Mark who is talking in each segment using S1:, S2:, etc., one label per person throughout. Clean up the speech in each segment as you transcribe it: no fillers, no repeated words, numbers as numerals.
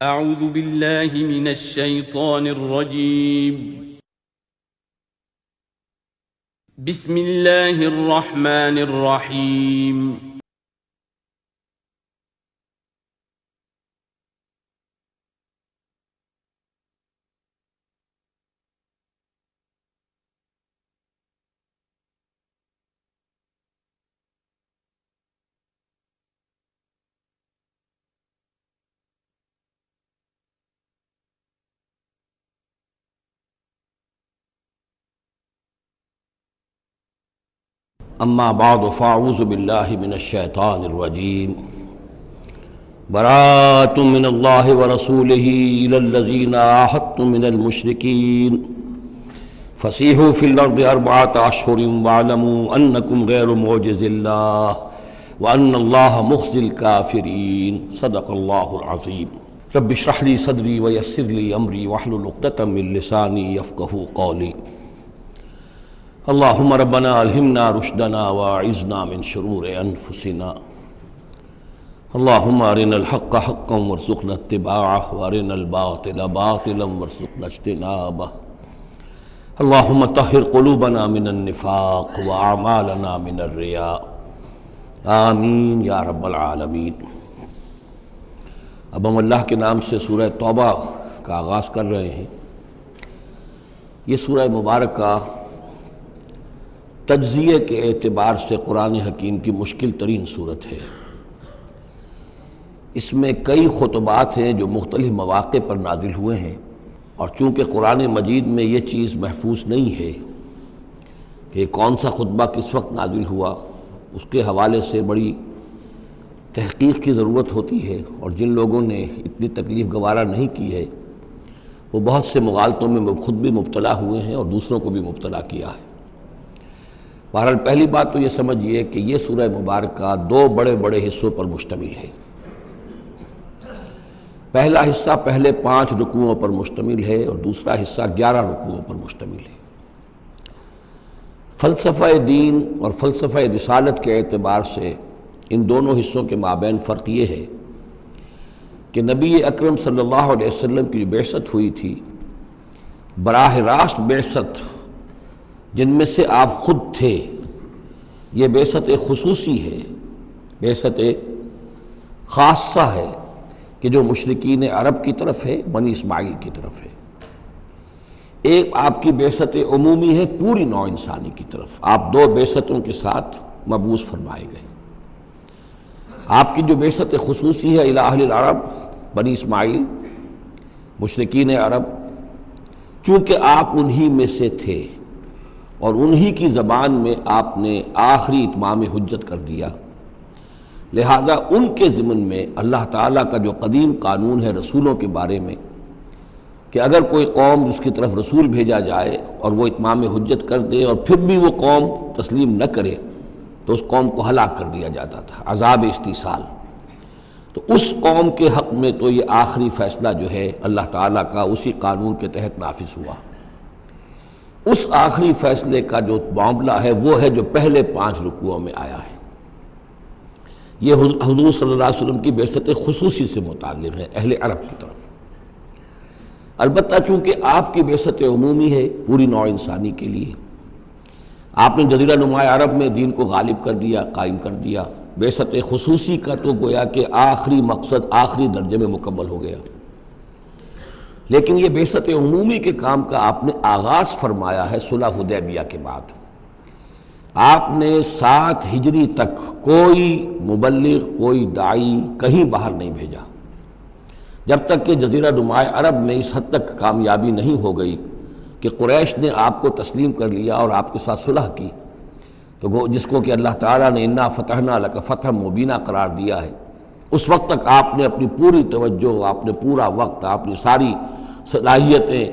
S1: اعوذ باللہ من الشیطان الرجیم بسم اللہ الرحمن الرحیم
S2: اما بعد فاعوذ باللہ من الشیطان الرجیم براءۃ من اللہ ورسولہ الی الذین عاہدتم من المشرکین فسیحوا فی الارض اربعۃ اشہر واعلموا انکم غیر معجز اللہ وان اللہ مخزی الکافرین صدق اللہ العظیم رب اشرح لی صدری ویسر لی امری واحلل عقدۃ من لسانی یفقہوا قولی اللہم ربنا الہمنا رشدنا واعذنا من شرور انفسنا اللہم ارنا الحق حقا وارزقنا اتباعہ وارنا الباطل باطلا وارزقنا اجتنابہ اللہم طہر قلوبنا من النفاق واعمالنا من الرياء آمین یا رب العالمین۔ اب ہم اللہ کے نام سے سورہ توبہ کا آغاز کر رہے ہیں۔ یہ سورہ مبارکہ تجزیے کے اعتبار سے قرآن حکیم کی مشکل ترین صورت ہے۔ اس میں کئی خطبات ہیں جو مختلف مواقع پر نازل ہوئے ہیں، اور چونکہ قرآن مجید میں یہ چیز محفوظ نہیں ہے کہ کون سا خطبہ کس وقت نازل ہوا، اس کے حوالے سے بڑی تحقیق کی ضرورت ہوتی ہے، اور جن لوگوں نے اتنی تکلیف گوارا نہیں کی ہے وہ بہت سے مغالطوں میں خود بھی مبتلا ہوئے ہیں اور دوسروں کو بھی مبتلا کیا ہے۔ بہرحال پہلی بات تو یہ سمجھیے کہ یہ سورہ مبارکہ دو بڑے بڑے حصوں پر مشتمل ہے۔ پہلا حصہ پہلے 5 رکوعوں پر مشتمل ہے اور دوسرا حصہ 11 رکوعوں پر مشتمل ہے۔ فلسفہ دین اور فلسفہ رسالت کے اعتبار سے ان دونوں حصوں کے مابین فرق یہ ہے کہ نبی اکرم صلی اللہ علیہ وسلم کی جو بعثت ہوئی تھی، براہ راست بعثت جن میں سے آپ خود تھے، یہ بعثت خصوصی ہے، بعثت خاصہ ہے کہ جو مشرکین عرب کی طرف ہے، بنی اسماعیل کی طرف ہے۔ ایک آپ کی بعثت عمومی ہے پوری نوع انسانی کی طرف۔ آپ 2 بعثتوں کے ساتھ مبعوث فرمائے گئے۔ آپ کی جو بعثت خصوصی ہے الی اہل العرب، بنی اسماعیل، مشرکین عرب، چونکہ آپ انہی میں سے تھے اور انہی کی زبان میں آپ نے آخری اتمام حجت کر دیا، لہذا ان کے ضمن میں اللہ تعالیٰ کا جو قدیم قانون ہے رسولوں کے بارے میں کہ اگر کوئی قوم جس کی طرف رسول بھیجا جائے اور وہ اتمام حجت کر دے اور پھر بھی وہ قوم تسلیم نہ کرے تو اس قوم کو ہلاک کر دیا جاتا تھا، عذاب استیصال۔ تو اس قوم کے حق میں تو یہ آخری فیصلہ جو ہے اللہ تعالیٰ کا اسی قانون کے تحت نافذ ہوا۔ اس آخری فیصلے کا جو معاملہ ہے وہ ہے جو پہلے 5 رکوعوں میں آیا ہے۔ یہ حضور صلی اللہ علیہ وسلم کی بعثت خصوصی سے متعلق ہے، اہل عرب کی طرف۔ البتہ چونکہ آپ کی بعثت عمومی ہے پوری نوع انسانی کے لیے، آپ نے جزیرہ نماء عرب میں دین کو غالب کر دیا، قائم کر دیا۔ بعثت خصوصی کا تو گویا کہ آخری مقصد آخری درجے میں مکمل ہو گیا، لیکن یہ بعثت عمومی کے کام کا آپ نے آغاز فرمایا ہے صلح حدیبیہ کے بعد۔ آپ نے 7 ہجری تک کوئی مبلغ، کوئی داعی کہیں باہر نہیں بھیجا، جب تک کہ جزیرہ نماء عرب میں اس حد تک کامیابی نہیں ہو گئی کہ قریش نے آپ کو تسلیم کر لیا اور آپ کے ساتھ صلح کی، تو جس کو کہ اللہ تعالیٰ نے انا فتحنا لک فتحا مبینا قرار دیا ہے، اس وقت تک آپ نے اپنی پوری توجہ، آپ نے پورا وقت، اپنی ساری صلاحیتیں،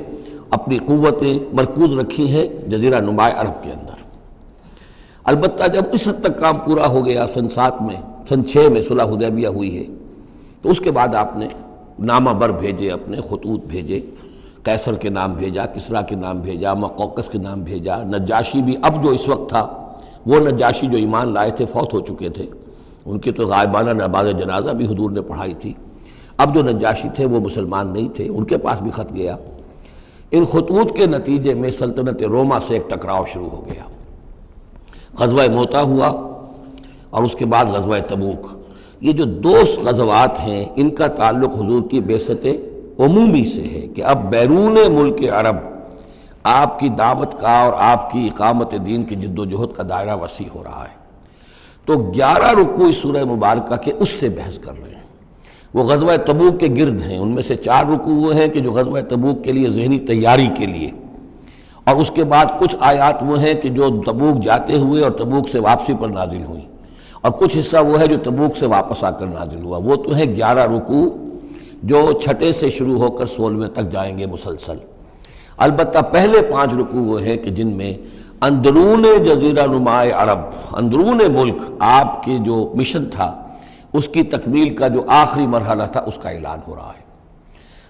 S2: اپنی قوتیں مرکوز رکھی ہیں جزیرہ نماء عرب کے اندر۔ البتہ جب اس حد تک کام پورا ہو گیا سن 7 میں، سن 6 میں صلح حدیبیہ ہوئی ہے، تو اس کے بعد آپ نے نامہ بر بھیجے، اپنے خطوط بھیجے، قیصر کے نام بھیجا، کسریٰ کے نام بھیجا، مقوقس کے نام بھیجا، نجاشی بھی اب جو اس وقت تھا، وہ نجاشی جو ایمان لائے تھے فوت ہو چکے تھے، ان کی تو غائبانہ نماز جنازہ بھی حضور نے پڑھائی تھی۔ اب جو نجاشی تھے وہ مسلمان نہیں تھے، ان کے پاس بھی خط گیا۔ ان خطوط کے نتیجے میں سلطنت روما سے ایک ٹکراؤ شروع ہو گیا۔ غزوہ موتا ہوا اور اس کے بعد غزوہ تبوک۔ یہ جو دو غزوات ہیں ان کا تعلق حضور کی بعثت عمومی سے ہے کہ اب بیرون ملک عرب آپ کی دعوت کا اور آپ کی اقامت دین کی جد و جہد کا دائرہ وسیع ہو رہا ہے۔ تو 11 رکوع اس سورہ مبارکہ کے اس سے بحث کر رہے ہیں، وہ غزوہ تبوک کے گرد ہیں۔ ان میں سے 4 رکوع وہ ہیں کہ جو غزوہ تبوک کے لیے ذہنی تیاری کے لیے، اور اس کے بعد کچھ آیات وہ ہیں کہ جو تبوک جاتے ہوئے اور تبوک سے واپسی پر نازل ہوئیں، اور کچھ حصہ وہ ہے جو تبوک سے واپس آ کر نازل ہوا۔ وہ تو ہیں 11 رکوع جو 6 سے شروع ہو کر 16 تک جائیں گے مسلسل۔ البتہ پہلے 5 رکوع وہ ہیں کہ جن میں اندرون جزیرہ نماء عرب، اندرون ملک آپ کے جو مشن تھا اس کی تکمیل کا جو آخری مرحلہ تھا اس کا اعلان ہو رہا ہے۔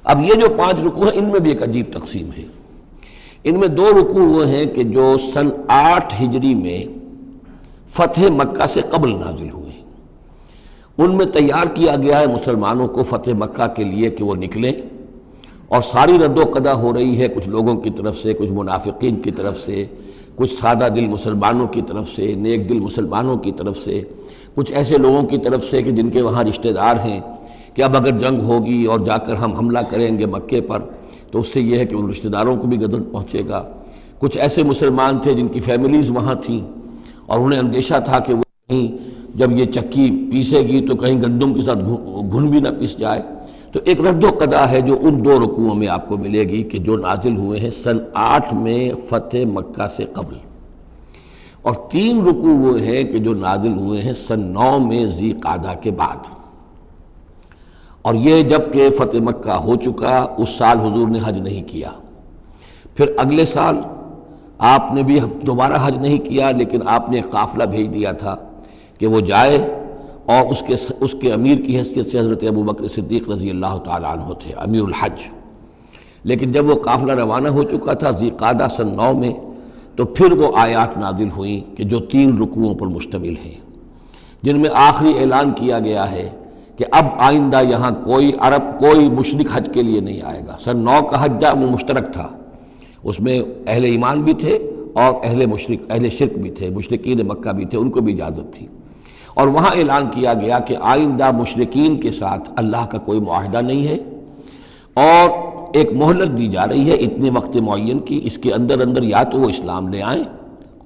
S2: اب یہ جو 5 رکوع ہیں ان میں بھی ایک عجیب تقسیم ہے۔ ان میں 2 رکوع وہ ہیں کہ جو سن 8 ہجری میں فتح مکہ سے قبل نازل ہوئے ہیں۔ ان میں تیار کیا گیا ہے مسلمانوں کو فتح مکہ کے لیے کہ وہ نکلیں، اور ساری رد و قدا ہو رہی ہے کچھ لوگوں کی طرف سے، کچھ منافقین کی طرف سے، کچھ سادہ دل مسلمانوں کی طرف سے، نیک دل مسلمانوں کی طرف سے، کچھ ایسے لوگوں کی طرف سے کہ جن کے وہاں رشتہ دار ہیں کہ اب اگر جنگ ہوگی اور جا کر ہم حملہ کریں گے مکے پر تو اس سے یہ ہے کہ ان رشتہ داروں کو بھی گدن پہنچے گا۔ کچھ ایسے مسلمان تھے جن کی فیملیز وہاں تھیں اور انہیں اندیشہ تھا کہ وہ کہیں جب یہ چکی پیسے گی تو کہیں گندم کے ساتھ گھن بھی نہ پیس جائے۔ تو ایک رد و قدا ہے جو ان 2 رکوعوں میں آپ کو ملے گی کہ جو نازل ہوئے ہیں سن 8 میں فتح مکہ سے قبل، اور 3 رکوع وہ ہیں کہ جو نازل ہوئے ہیں سن 9 میں ذی قعدہ کے بعد۔ اور یہ جب کہ فتح مکہ ہو چکا، اس سال حضور نے حج نہیں کیا، پھر اگلے سال آپ نے بھی دوبارہ حج نہیں کیا، لیکن آپ نے ایک قافلہ بھیج دیا تھا کہ وہ جائے، اور اس کے امیر کی حیثیت سے حضرت ابوبکر صدیق رضی اللہ تعالیٰ عنہ تھے امیر الحج۔ لیکن جب وہ قافلہ روانہ ہو چکا تھا ذی قعدہ سن 9 میں، تو پھر وہ آیات نازل ہوئیں کہ جو 3 رکوعوں پر مشتمل ہیں، جن میں آخری اعلان کیا گیا ہے کہ اب آئندہ یہاں کوئی مشرک حج کے لیے نہیں آئے گا۔ سن 9 کا حج وہ مشترک تھا، اس میں اہل ایمان بھی تھے اور اہل شرک بھی تھے، مشرکین مکہ بھی تھے، ان کو بھی اجازت تھی۔ اور وہاں اعلان کیا گیا کہ آئندہ مشرکین کے ساتھ اللہ کا کوئی معاہدہ نہیں ہے، اور ایک مہلت دی جا رہی ہے اتنے وقت معین کی، اس کے اندر یا تو وہ اسلام لے آئیں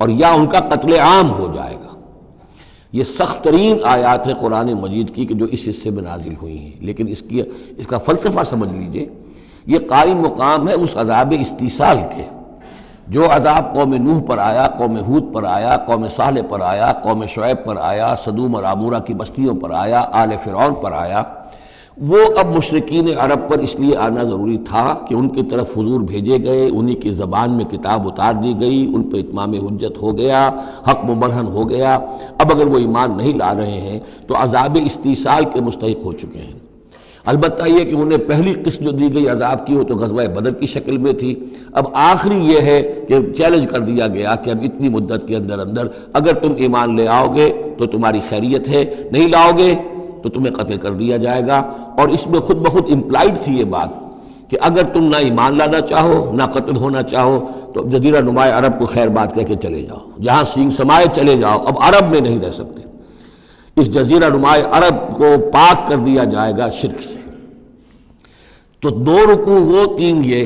S2: اور یا ان کا قتل عام ہو جائے گا۔ یہ سخت ترین آیات ہے قرآن مجید کی کہ جو اس حصے میں نازل ہوئی ہیں، لیکن اس کا فلسفہ سمجھ لیجئے، یہ قائم مقام ہے اس عذاب استیصال کے جو عذاب قوم نوح پر آیا، قوم ہود پر آیا، قوم صالح پر آیا، قوم شعیب پر آیا، سدوم اور عمورہ کی بستیوں پر آیا، آل فرعون پر آیا۔ وہ اب مشرکین عرب پر اس لیے آنا ضروری تھا کہ ان کی طرف حضور بھیجے گئے، انہی کی زبان میں کتاب اتار دی گئی، ان پہ اتمام حجت ہو گیا، حق مبرہن ہو گیا۔ اب اگر وہ ایمان نہیں لا رہے ہیں تو عذاب استیصال کے مستحق ہو چکے ہیں۔ البتہ یہ کہ انہیں پہلی قسط جو دی گئی عذاب کی وہ تو غزوہ بدر کی شکل میں تھی، اب آخری یہ ہے کہ چیلنج کر دیا گیا کہ اب اتنی مدت کے اندر اگر تم ایمان لے آؤ گے تو تمہاری خیریت ہے، نہیں لاؤ گے تو تمہیں قتل کر دیا جائے گا۔ اور اس میں خود بخود امپلائڈ تھی یہ بات کہ اگر تم نہ ایمان لانا چاہو نہ قتل ہونا چاہو تو جزیرہ نماء عرب کو خیر بات کہہ کے چلے جاؤ، جہاں سینگ سمائے چلے جاؤ، اب عرب میں نہیں رہ سکتے۔ اس جزیرہ نماء عرب کو پاک کر دیا جائے گا شرک سے۔ تو 2 رکوع وہ 3 یہ،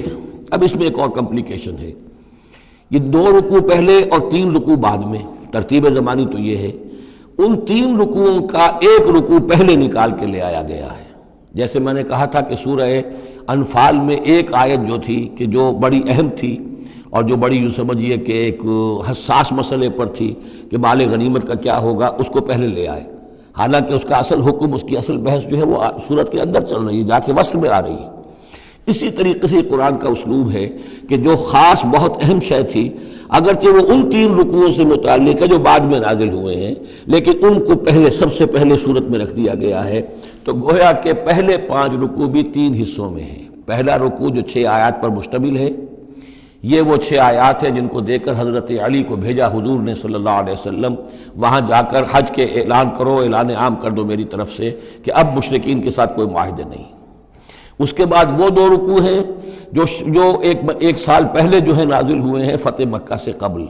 S2: اب اس میں ایک اور کمپلیکیشن ہے، یہ 2 رکوع پہلے اور 3 رکوع بعد میں، ترتیب زمانی تو یہ ہے، ان 3 رکوعوں کا ایک رکوع پہلے نکال کے لے آیا گیا ہے۔ جیسے میں نے کہا تھا کہ سورہ انفال میں ایک آیت جو تھی کہ جو بڑی اہم تھی اور جو بڑی یوں سمجھیے کہ ایک حساس مسئلے پر تھی کہ مال غنیمت کا کیا ہوگا، اس کو پہلے لے آئے، حالانکہ اس کا اصل حکم، اس کی اصل بحث جو ہے وہ سورت کے اندر چل رہی ہے، جا کے وسط میں آ رہی ہے۔ اسی طریقے سے قرآن کا اسلوب ہے کہ جو خاص بہت اہم شے تھی، اگرچہ وہ ان 3 رکوعوں سے متعلق ہے جو بعد میں نازل ہوئے ہیں، لیکن ان کو پہلے سب سے پہلے صورت میں رکھ دیا گیا ہے۔ تو گویا کہ پہلے 5 رکوع بھی 3 حصوں میں ہیں۔ پہلا رکوع جو 6 آیات پر مشتمل ہے، یہ وہ 6 آیات ہیں جن کو دے کر حضرت علی کو بھیجا حضور نے صلی اللہ علیہ وسلم، وہاں جا کر حج کے اعلان کرو، اعلان عام کر دو میری طرف سے کہ اب مشرکین کے ساتھ کوئی معاہدے نہیں۔ اس کے بعد وہ 2 رکوع ہیں جو ایک سال پہلے جو ہے نازل ہوئے ہیں فتح مکہ سے قبل.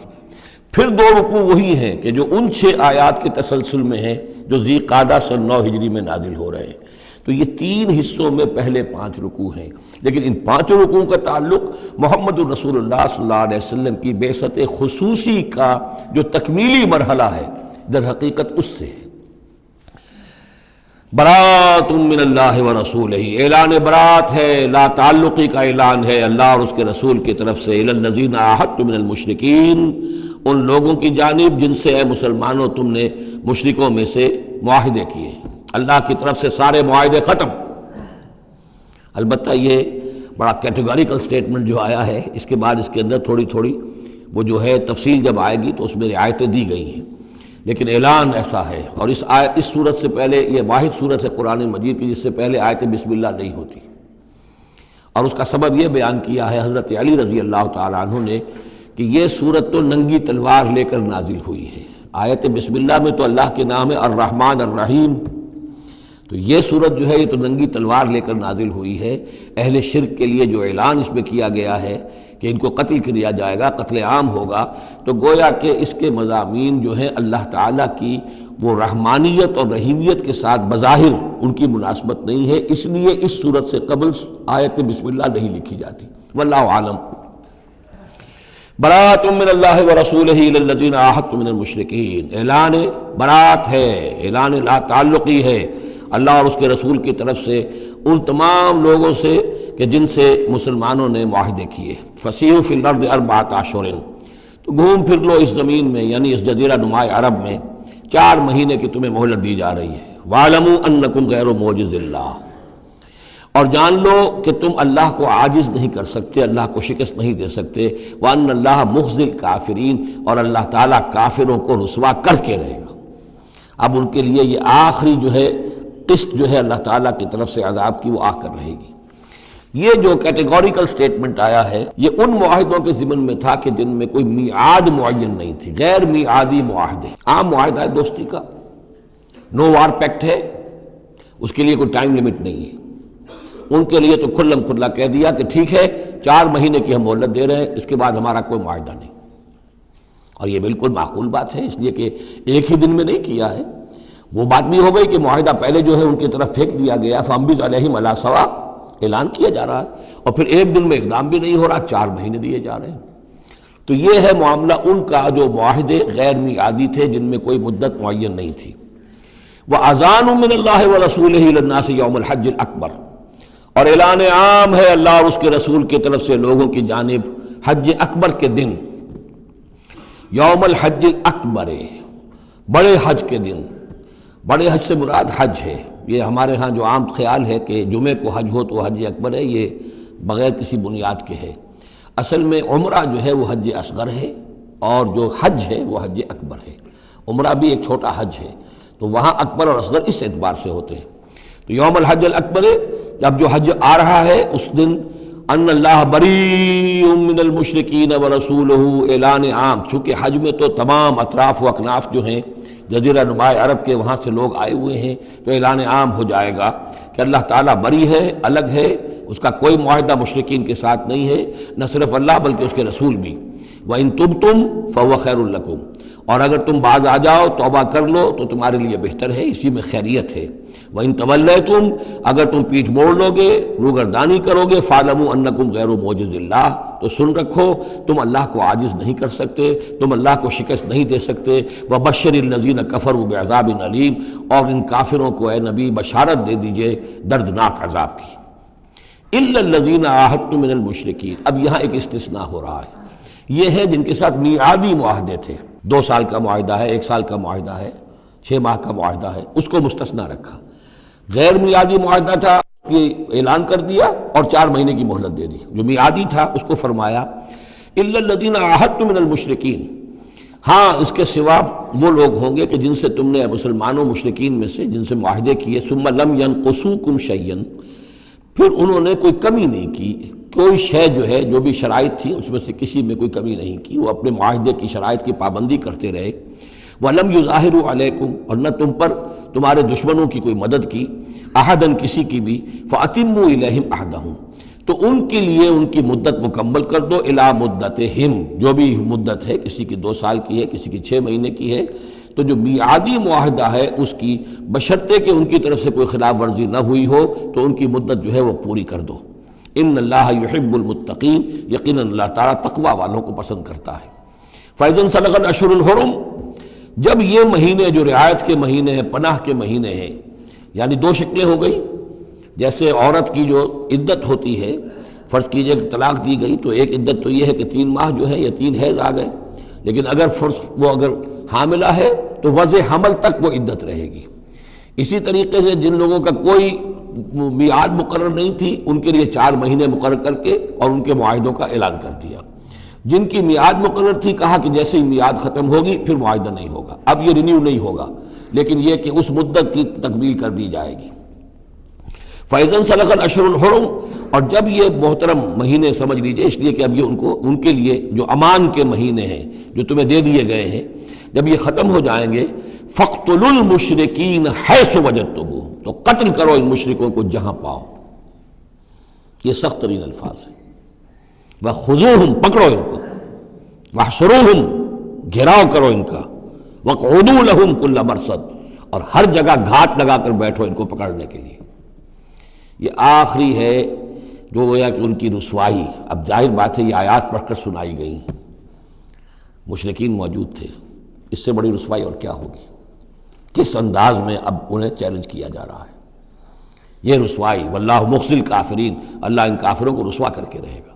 S2: پھر 2 رکوع وہی ہیں کہ جو ان 6 آیات کے تسلسل میں ہیں جو ذی قعدہ سن 9 ہجری میں نازل ہو رہے ہیں. تو یہ 3 حصوں میں پہلے 5 رکوع ہیں، لیکن ان 5 رکوعوں کا تعلق محمد الرسول اللہ صلی اللہ علیہ وسلم کی بعثت خصوصی کا جو تکمیلی مرحلہ ہے در حقیقت اس سے ہے. برات من اللہ ورسولہ، اعلان برات ہے، لا تعلقی کا اعلان ہے اللہ اور اس کے رسول کی طرف سے. الی الذین عاہدتم من المشرکین، ان لوگوں کی جانب جن سے اے مسلمانوں تم نے مشرکوں میں سے معاہدے کیے. اللہ کی طرف سے سارے معاہدے ختم. البتہ یہ بڑا کیٹیگوریکل سٹیٹمنٹ جو آیا ہے، اس کے بعد اس کے اندر تھوڑی تھوڑی وہ جو ہے تفصیل جب آئے گی تو اس میں رعایتیں دی گئی ہیں، لیکن اعلان ایسا ہے. اور اس صورت سے پہلے یہ واحد صورت ہے قرآن مجید کی جس سے پہلے آیت بسم اللہ نہیں ہوتی. اور اس کا سبب یہ بیان کیا ہے حضرت علی رضی اللہ تعالیٰ عنہ نے کہ یہ صورت تو ننگی تلوار لے کر نازل ہوئی ہے. آیت بسم اللہ میں تو اللہ کے نام ہے الرحمن الرحیم، تو یہ صورت جو ہے یہ تو ننگی تلوار لے کر نازل ہوئی ہے. اہل شرک کے لیے جو اعلان اس میں کیا گیا ہے کہ ان کو قتل کیا جائے گا، قتل عام ہوگا، تو گویا کہ اس کے مضامین جو ہیں اللہ تعالیٰ کی وہ رحمانیت اور رحیمیت کے ساتھ بظاہر ان کی مناسبت نہیں ہے، اس لیے اس صورت سے قبل آیت بسم اللہ نہیں لکھی جاتی. واللہ عالم. برات من اللہ ورسولہ الی الذین عاہدتم من المشرکین، اعلان برات ہے، اعلان لا تعلقی ہے اللہ اور اس کے رسول کی طرف سے ان تمام لوگوں سے کہ جن سے مسلمانوں نے معاہدے کیے. فسیحوا فی الارض 4 اشہر، تو گھوم پھر لو اس زمین میں، یعنی اس جزیرہ نما عرب میں 4 مہینے کی تمہیں مہلت دی جا رہی ہے. وَاعْلَمُوا أَنَّكُمْ غَيْرُ مُعْجِزِ اللَّهِ، اور جان لو کہ تم اللہ کو عاجز نہیں کر سکتے، اللہ کو شکست نہیں دے سکتے. وَأَنَّ اللَّهَ مُخْزِي الْكَافِرِينَ، اور اللہ تعالیٰ کافروں کو رسوا کر کے رہے گا. اب ان کے لیے یہ آخری جو ہے قسط جو ہے اللہ تعالیٰ کی طرف سے عذاب کی وہ آ کر رہے گی. یہ جو کیٹیگوریکل سٹیٹمنٹ آیا ہے یہ ان معاہدوں کے ضمن میں تھا کہ جن میں کوئی میعاد معین نہیں تھی، غیر میعادی معاہدے. عام معاہدہ ہے دوستی کا، نو وار پیکٹ ہے، اس کے لیے کوئی ٹائم لمٹ نہیں ہے. ان کے لیے تو کھلم کھلا کہہ دیا کہ ٹھیک ہے 4 مہینے کی ہم مہلت دے رہے ہیں، اس کے بعد ہمارا کوئی معاہدہ نہیں. اور یہ بالکل معقول بات ہے، اس لیے کہ ایک ہی دن میں نہیں کیا ہے. وہ بات بھی ہو گئی کہ معاہدہ پہلے جو ہے ان کی طرف پھینک دیا گیا، فَأَنبِذْ عَلَيْهِمْ عَلَىٰ سَوَاءٍ اعلان کیا جا رہا ہے، اور پھر ایک دن میں اقدام بھی نہیں ہو رہا، 4 مہینے دیے جا رہے ہیں. تو یہ ہے معاملہ ان کا جو معاہدے غیر میعادی تھے جن میں کوئی مدت معین نہیں تھی. وَأَذَانٌ مِّنَ اللَّهِ وَرَسُولِهِ إِلَى النَّاسِ يَوْمَ الْحَجِّ الْأَكْبَرِ، اور اعلان عام ہے اللہ اور اس کے رسول کی طرف سے لوگوں کی جانب حج اکبر کے دن. یوم الحج الاکبر، بڑے حج کے دن. بڑے حج سے مراد حج ہے. یہ ہمارے ہاں جو عام خیال ہے کہ جمعے کو حج ہو تو حج اکبر ہے، یہ بغیر کسی بنیاد کے ہے. اصل میں عمرہ جو ہے وہ حج اصغر ہے، اور جو حج ہے وہ حج اکبر ہے. عمرہ بھی ایک چھوٹا حج ہے، تو وہاں اکبر اور اصغر اس اعتبار سے ہوتے ہیں. تو یوم الحج الاکبر، جب جو حج آ رہا ہے اس دن ان اللہ بریء من المشرکین ورسولہ، اعلان عام. چونکہ حج میں تو تمام اطراف و اکناف جو ہیں جزیرہ نما عرب کے وہاں سے لوگ آئے ہوئے ہیں، تو اعلان عام ہو جائے گا کہ اللہ تعالیٰ بری ہے، الگ ہے، اس کا کوئی معاہدہ مشرکین کے ساتھ نہیں ہے، نہ صرف اللہ بلکہ اس کے رسول بھی. وَإِن تُبْتُمْ فَهُوَ خَيْرٌ لَكُمْ، اور اگر تم باز آ جاؤ، توبہ کر لو تو تمہارے لیے بہتر ہے، اسی میں خیریت ہے. وَإِن تَوَلَّيْتُمْ، اگر تم پیٹھ موڑ لو گے، روگردانی کرو گے، فَاعْلَمُوا أَنَّكُمْ غَيْرُ مُعْجِزِ اللَّهِ، تو سن رکھو تم اللہ کو عاجز نہیں کر سکتے، تم اللہ کو شکست نہیں دے سکتے. وَبَشِّرِ الَّذِينَ كَفَرُوا بِعَذَابٍ أَلِيمٍ، اور ان کافروں کو اے نبی بشارت دے دیجئے دردناک عذاب کی. إِلَّا الَّذِينَ عَاهَدتُّم مِّنَ الْمُشْرِكِينَ، اب یہاں ایک استثناء ہو رہا ہے. یہ ہے جن کے ساتھ میعادی معاہدے تھے، 2 سال کا معاہدہ ہے، 1 سال کا معاہدہ ہے، 6 ماہ کا معاہدہ ہے، اس کو مستثنیٰ رکھا. غیر میعادی معاہدہ تھا، یہ اعلان کر دیا اور 4 مہینے کی مہلت دے دی. جو میعادی تھا اس کو فرمایا الا الذین عاہدتم من المشرکین، ہاں اس کے سوا وہ لوگ ہوں گے کہ جن سے تم نے مسلمانوں مشرکین میں سے جن سے معاہدے کیے، ثم لم ینقصوکم شیئا، پھر انہوں نے کوئی کمی نہیں کی، کوئی شے جو ہے جو بھی شرائط تھی اس میں سے کسی میں کوئی کمی نہیں کی، وہ اپنے معاہدے کی شرائط کی پابندی کرتے رہے. وَلَمْ يُظَاهِرُوا عَلَيْكُمْ، اور نہ تم پر تمہارے دشمنوں کی کوئی مدد کی، احدن کسی کی بھی، فَأَتِمُّوا إِلَيْهِمْ عَهْدَهُمْ، تو ان کے لیے ان کی مدت مکمل کر دو، اِلیٰ مُدَّتِهِمْ، جو بھی مدت ہے، کسی کی 2 سال کی ہے، کسی کی 6 مہینے کی ہے، تو جو میعادی معاہدہ ہے اس کی بشرطے کہ ان کی طرف سے کوئی خلاف ورزی نہ ہوئی ہو تو ان کی مدت جو ہے وہ پوری کر دو۔ ان اللہ یحب المتقین، یقیناً اللہ تعالیٰ تقوی والوں کو پسند کرتا ہے۔ فَإِذَا انسَلَخَ الْأَشْهُرُ الْحُرُمُ، جب یہ مہینے جو رعایت کے مہینے ہیں، پناہ کے مہینے ہیں، یعنی 2 شکلیں ہو گئی، جیسے عورت کی جو عدت ہوتی ہے، فرض کیجئے کہ طلاق دی گئی تو ایک عدت تو یہ ہے کہ 3 ماہ جو ہے یا 3 حیض آ گئے، لیکن اگر حاملہ ہے تو وضع حمل تک وہ عدت رہے گی۔ اسی طریقے سے جن لوگوں کا کوئی میعاد مقرر نہیں تھی ان کے لیے 4 مہینے مقرر کر کے اور ان کے معاہدوں کا اعلان کر دیا۔ جن کی میعاد مقرر تھی کہا کہ جیسے ہی میعاد ختم ہوگی پھر معاہدہ نہیں ہوگا، اب یہ رینیو نہیں ہوگا، لیکن یہ کہ اس مدت کی تکمیل کر دی جائے گی۔ فَإِذَا انسَلَخَ الْأَشْهُرُ الْحُرُمُ، اور جب یہ محترم مہینے سمجھ لیجئے، اس لیے کہ اب یہ ان کے لیے جو امان کے مہینے ہیں جو تمہیں دے دیے گئے ہیں، جب یہ ختم ہو جائیں گے، فَاقْتُلُوا الْمُشْرِكِينَ حَيْثُ وَجَدتُّمُوهُمْ، تو قتل کرو ان مشرکوں کو جہاں پاؤ۔ یہ سخت ترین الفاظ ہیں۔ وَخُذُوهُمْ، پکڑو ان کو، وَاحْصُرُوهُمْ، گھیراؤ کرو ان کا، وَاقْعُدُوا لَهُمْ كُلَّ مَرْصَدٍ، اور ہر جگہ گھات لگا کر بیٹھو ان کو پکڑنے کے لیے۔ یہ آخری ہے جو گویا کہ ان کی رسوائی، اب ظاہر بات ہے یہ آیات پڑھ کر سنائی گئی، مشرکین موجود تھے، اس سے بڑی رسوائی اور کیا ہوگی؟ کس انداز میں اب انہیں چیلنج کیا جا رہا ہے، یہ رسوائی، واللہ مخزی الکافرین، اللہ ان کافروں کو رسوا کر کے رہے گا۔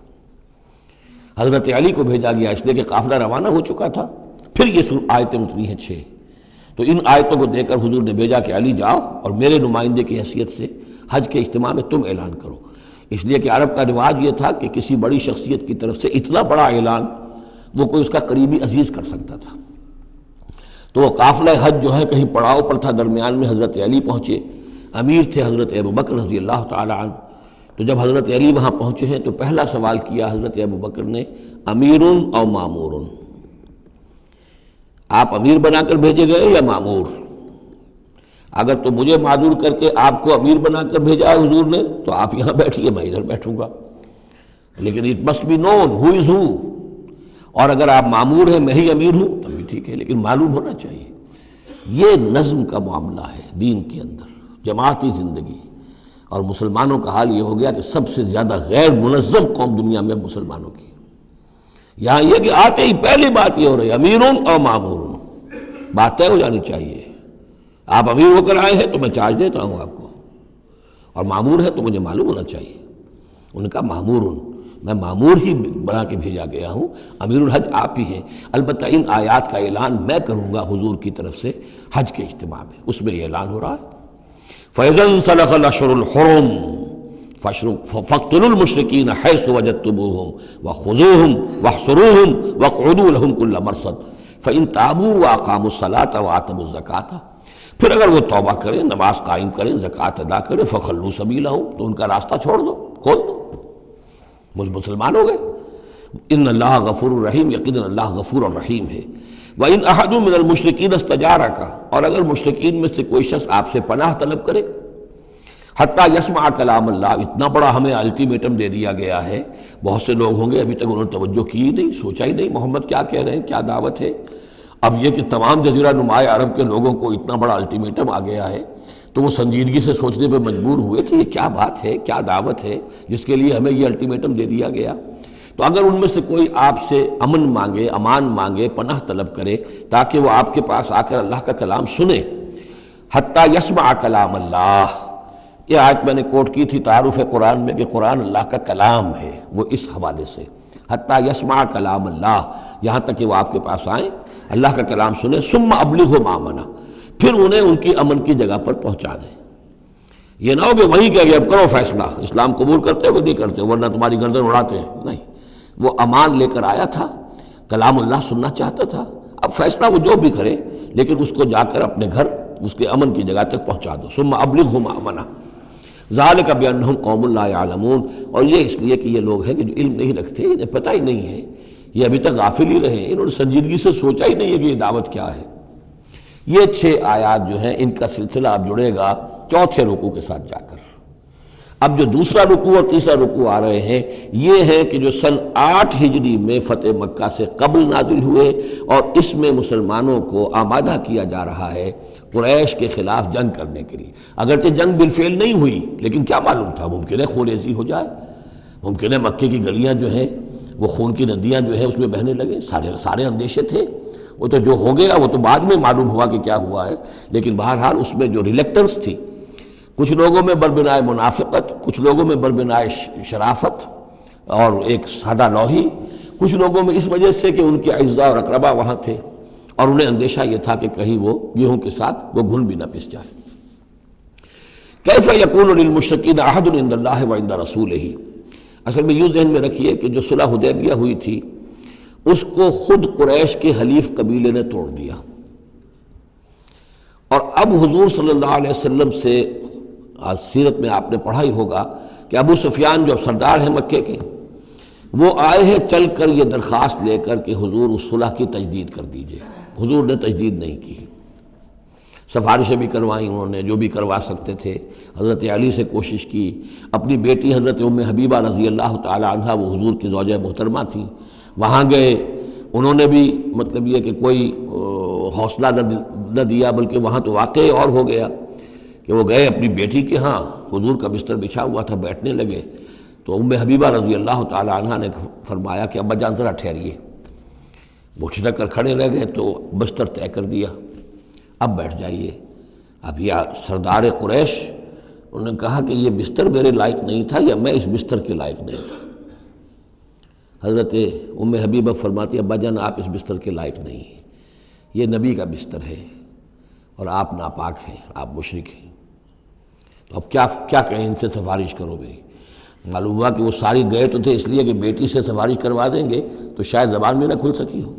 S2: حضرت علی کو بھیجا گیا اس لیے کہ قافلہ روانہ ہو چکا تھا، پھر یہ آیتیں اتری ہیں 6، تو ان آیتوں کو دے کر حضور نے بھیجا کہ علی جاؤ اور میرے نمائندے کی حیثیت سے حج کے اجتماع میں تم اعلان کرو، اس لیے کہ عرب کا رواج یہ تھا کہ کسی بڑی شخصیت کی طرف سے اتنا بڑا اعلان وہ کوئی اس کا قریبی عزیز کر سکتا تھا۔ تو وہ قافلہ حج جو ہے کہیں پڑاؤ پر تھا، درمیان میں حضرت علی پہنچے، امیر تھے حضرت ابوبکر رضی اللہ تعالی عنہ، تو جب حضرت علی وہاں پہنچے ہیں تو پہلا سوال کیا حضرت ابوبکر نے، امیر او مامور، آپ امیر بنا کر بھیجے گئے یا مامور؟ اگر تو مجھے معذور کر کے آپ کو امیر بنا کر بھیجا ہے حضور نے تو آپ یہاں بیٹھیے، میں ادھر بیٹھوں گا، لیکن اٹ مسٹ بی نون ہو از ہو، اور اگر آپ مامور ہیں میں ہی امیر ہوں تب بھی ٹھیک ہے، لیکن معلوم ہونا چاہیے۔ یہ نظم کا معاملہ ہے دین کے اندر، جماعتی زندگی، اور مسلمانوں کا حال یہ ہو گیا کہ سب سے زیادہ غیر منظم قوم دنیا میں مسلمانوں کی۔ یہاں یہ کہ آتے ہی پہلی بات یہ ہو رہی ہے امیرون اور مامورون، بات طے ہو جانی چاہیے، آپ امیر ہو کر آئے ہیں تو میں چارج دیتا ہوں آپ کو، اور مامور ہے تو مجھے معلوم ہونا چاہیے۔ ان کا مامورون، میں مامور ہی بنا کے بھیجا گیا ہوں، امیر الحج آپ ہی ہیں، البتہ ان آیات کا اعلان میں کروں گا حضور کی طرف سے حج کے اجتماع میں، اس میں یہ اعلان ہو رہا ہے۔ فَإِذَا انسَلَخَ الْأَشْهُرُ الْحُرُمُ فَاقْتُلُوا الْمُشْرِكِينَ حَيْثُ وَجَدتُّمُوهُمْ وَخُذُوهُمْ وَاحْصُرُوهُمْ وَاقْعُدُوا لَهُمْ كُلَّ مَرْصَدٍ فَإِن تَابُوا وَأَقَامُوا الصَّلَاةَ وَآتَوُا الزَّكَاةَ، پھر اگر وہ توبہ کریں، نماز قائم کریں، زکوٰۃ ادا کریں، فَخَلُّوا سَبِيلَهُمْ، تو ان کا راستہ چھوڑ دو، کھول دو، مسلمان ہو گئے۔ ان اللہ غفور الرحیم، یقیناً اللہ غفور الرحیم ہے۔ وَإِنْ أَحَدٌ مِّنَ الْمُشْرِكِينَ اسْتَجَارَكَ، اور اگر مشرکین میں سے کوئی شخص آپ سے پناہ طلب کرے، حتیٰ یسمع کلام اللہ، اتنا بڑا ہمیں الٹیمیٹم دے دیا گیا ہے، بہت سے لوگ ہوں گے ابھی تک انہوں نے توجہ کی نہیں، سوچا ہی نہیں محمد کیا کہہ رہے ہیں، کیا دعوت ہے۔ اب یہ کہ تمام جزیرہ نماء عرب کے لوگوں کو اتنا بڑا الٹیمیٹم آ گیا ہے تو وہ سنجیدگی سے سوچنے پہ مجبور ہوئے کہ یہ کیا بات ہے، کیا دعوت ہے جس کے لیے ہمیں یہ الٹیمیٹم دے دیا گیا۔ تو اگر ان میں سے کوئی آپ سے امن مانگے، امان مانگے، پناہ طلب کرے تاکہ وہ آپ کے پاس آ کر اللہ کا کلام سنے، حتیٰ یسمع کلام اللہ، یہ آیت میں نے کوٹ کی تھی تعارف قرآن میں کہ قرآن اللہ کا کلام ہے، وہ اس حوالے سے حتیٰ یسمع کلام اللہ، یہاں تک کہ وہ آپ کے پاس آئیں، اللہ کا کلام سنیں، ثم ابلغہ مامنا، پھر انہیں ان کی امن کی جگہ پر پہنچا دیں۔ یہ نہ ہو کہ وہیں کہہ گیا اب کرو فیصلہ، اسلام قبول کرتے ہو کہ نہیں کرتے، ورنہ تمہاری گردن اڑاتے ہیں، نہیں، وہ امان لے کر آیا تھا، کلام اللہ سننا چاہتا تھا، اب فیصلہ وہ جو بھی کرے لیکن اس کو جا کر اپنے گھر اس کے امن کی جگہ تک پہنچا دو۔ ثم ابلغہ مامنا ذالک بانہم قوم لا یعلمون، اور یہ اس لیے کہ یہ لوگ ہیں کہ جو علم نہیں رکھتے، انہیں پتہ ہی نہیں ہے، یہ ابھی تک غافل ہی رہے، انہوں نے سنجیدگی سے سوچا ہی نہیں ہے کہ یہ دعوت کیا ہے۔ یہ 6 آیات جو ہیں ان کا سلسلہ اب جڑے گا چوتھے رکوع کے ساتھ جا کر۔ اب جو دوسرا رکوع اور تیسرا رکوع آ رہے ہیں یہ ہے کہ جو سن 8 ہجری میں فتح مکہ سے قبل نازل ہوئے، اور اس میں مسلمانوں کو آمادہ کیا جا رہا ہے قریش کے خلاف جنگ کرنے کے لیے۔ اگرچہ جنگ بالفعل نہیں ہوئی لیکن کیا معلوم تھا، ممکن ہے خونریزی ہو جائے، ممکن ہے مکے کی گلیاں جو ہیں وہ خون کی ندیاں جو ہیں اس میں بہنے لگے، سارے اندیشے تھے۔ وہ تو جو ہو گیا وہ تو بعد میں معلوم ہوا کہ کیا ہوا ہے، لیکن بہرحال اس میں جو ریلیکٹنس تھی، کچھ لوگوں میں بربنائے منافقت، کچھ لوگوں میں بربنائے شرافت اور ایک سادہ لوحی، کچھ لوگوں میں اس وجہ سے کہ ان کے اعزاء اور اقربا وہاں تھے اور انہیں اندیشہ یہ تھا کہ کہیں وہ گیہوں کے ساتھ وہ گھن بھی نہ پس جائے۔ کیف یکون للمشرکین عہد عند اللہ وعند رسولہ، اصل میں یوں ذہن میں رکھیے کہ جو صلح حدیبیہ ہوئی تھی اس کو خود قریش کے حلیف قبیلے نے توڑ دیا، اور اب حضور صلی اللہ علیہ وسلم سے سیرت میں آپ نے پڑھا ہی ہوگا کہ ابو سفیان جو سردار ہیں مکے کے، وہ آئے ہیں چل کر یہ درخواست لے کر کہ حضور اس صلح کی تجدید کر دیجئے۔ حضور نے تجدید نہیں کی، سفارشیں بھی کروائیں انہوں نے جو بھی کروا سکتے تھے، حضرت علی سے کوشش کی، اپنی بیٹی حضرت ام حبیبہ رضی اللہ تعالی عنہا وہ حضور کی زوجہ محترمہ تھیں، وہاں گئے، انہوں نے بھی مطلب یہ کہ کوئی حوصلہ نہ دیا، بلکہ وہاں تو واقعی اور ہو گیا کہ وہ گئے اپنی بیٹی کے ہاں، حضور کا بستر بچھا ہوا تھا، بیٹھنے لگے تو ام حبیبہ رضی اللہ تعالی عنہا نے فرمایا کہ ابا جان ذرا ٹھہریے، وہ ٹھٹک کر کھڑے رہ گئے تو بستر طے کر دیا، اب بیٹھ جائیے۔ اب یہ سردار قریش انہوں نے کہا کہ یہ بستر میرے لائق نہیں تھا یا میں اس بستر کے لائق نہیں تھا۔ حضرت ام حبیبہ فرماتی ابا جان آپ اس بستر کے لائق نہیں ہیں، یہ نبی کا بستر ہے اور آپ ناپاک ہیں، آپ مشرک ہیں، تو اب کیا کہیں، ان سے سفارش کرو میری۔ معلوم ہوا کہ وہ ساری گئے تو تھے اس لیے کہ بیٹی سے سفارش کروا دیں گے تو شاید زبان میں نہ کھل سکی ہو،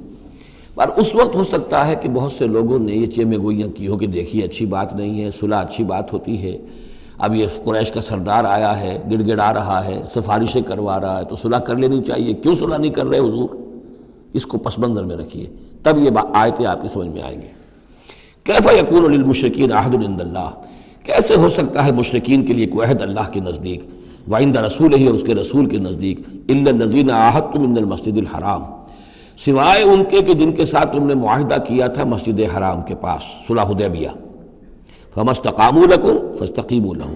S2: پر اس وقت ہو سکتا ہے کہ بہت سے لوگوں نے یہ چیمے گوئیاں کی ہو کہ دیکھیے اچھی بات نہیں ہے، صلح اچھی بات ہوتی ہے، اب یہ قریش کا سردار آیا ہے، گڑ گڑا رہا ہے، سفارشیں کروا رہا ہے، تو صلح کر لینی چاہیے، کیوں صلح نہیں کر رہے حضور؟ اس کو پس منظر میں رکھیے، تب یہ آیتیں آپ کی سمجھ میں آئیں گی۔ کیف یکون للمشرکین عہد عند اللہ، کیسے ہو سکتا ہے مشرکین کے لیے کوئی عہد اللہ کے نزدیک، وعند رسولہ اور اس کے رسول کے نزدیک، الا الذین عاہدتم من المسجد الحرام، سوائے ان کے کہ جن کے ساتھ تم نے معاہدہ کیا تھا مسجد حرام کے پاس، صلح حدیبیہ، فما استقاموا لکم فاستقیموا لہم،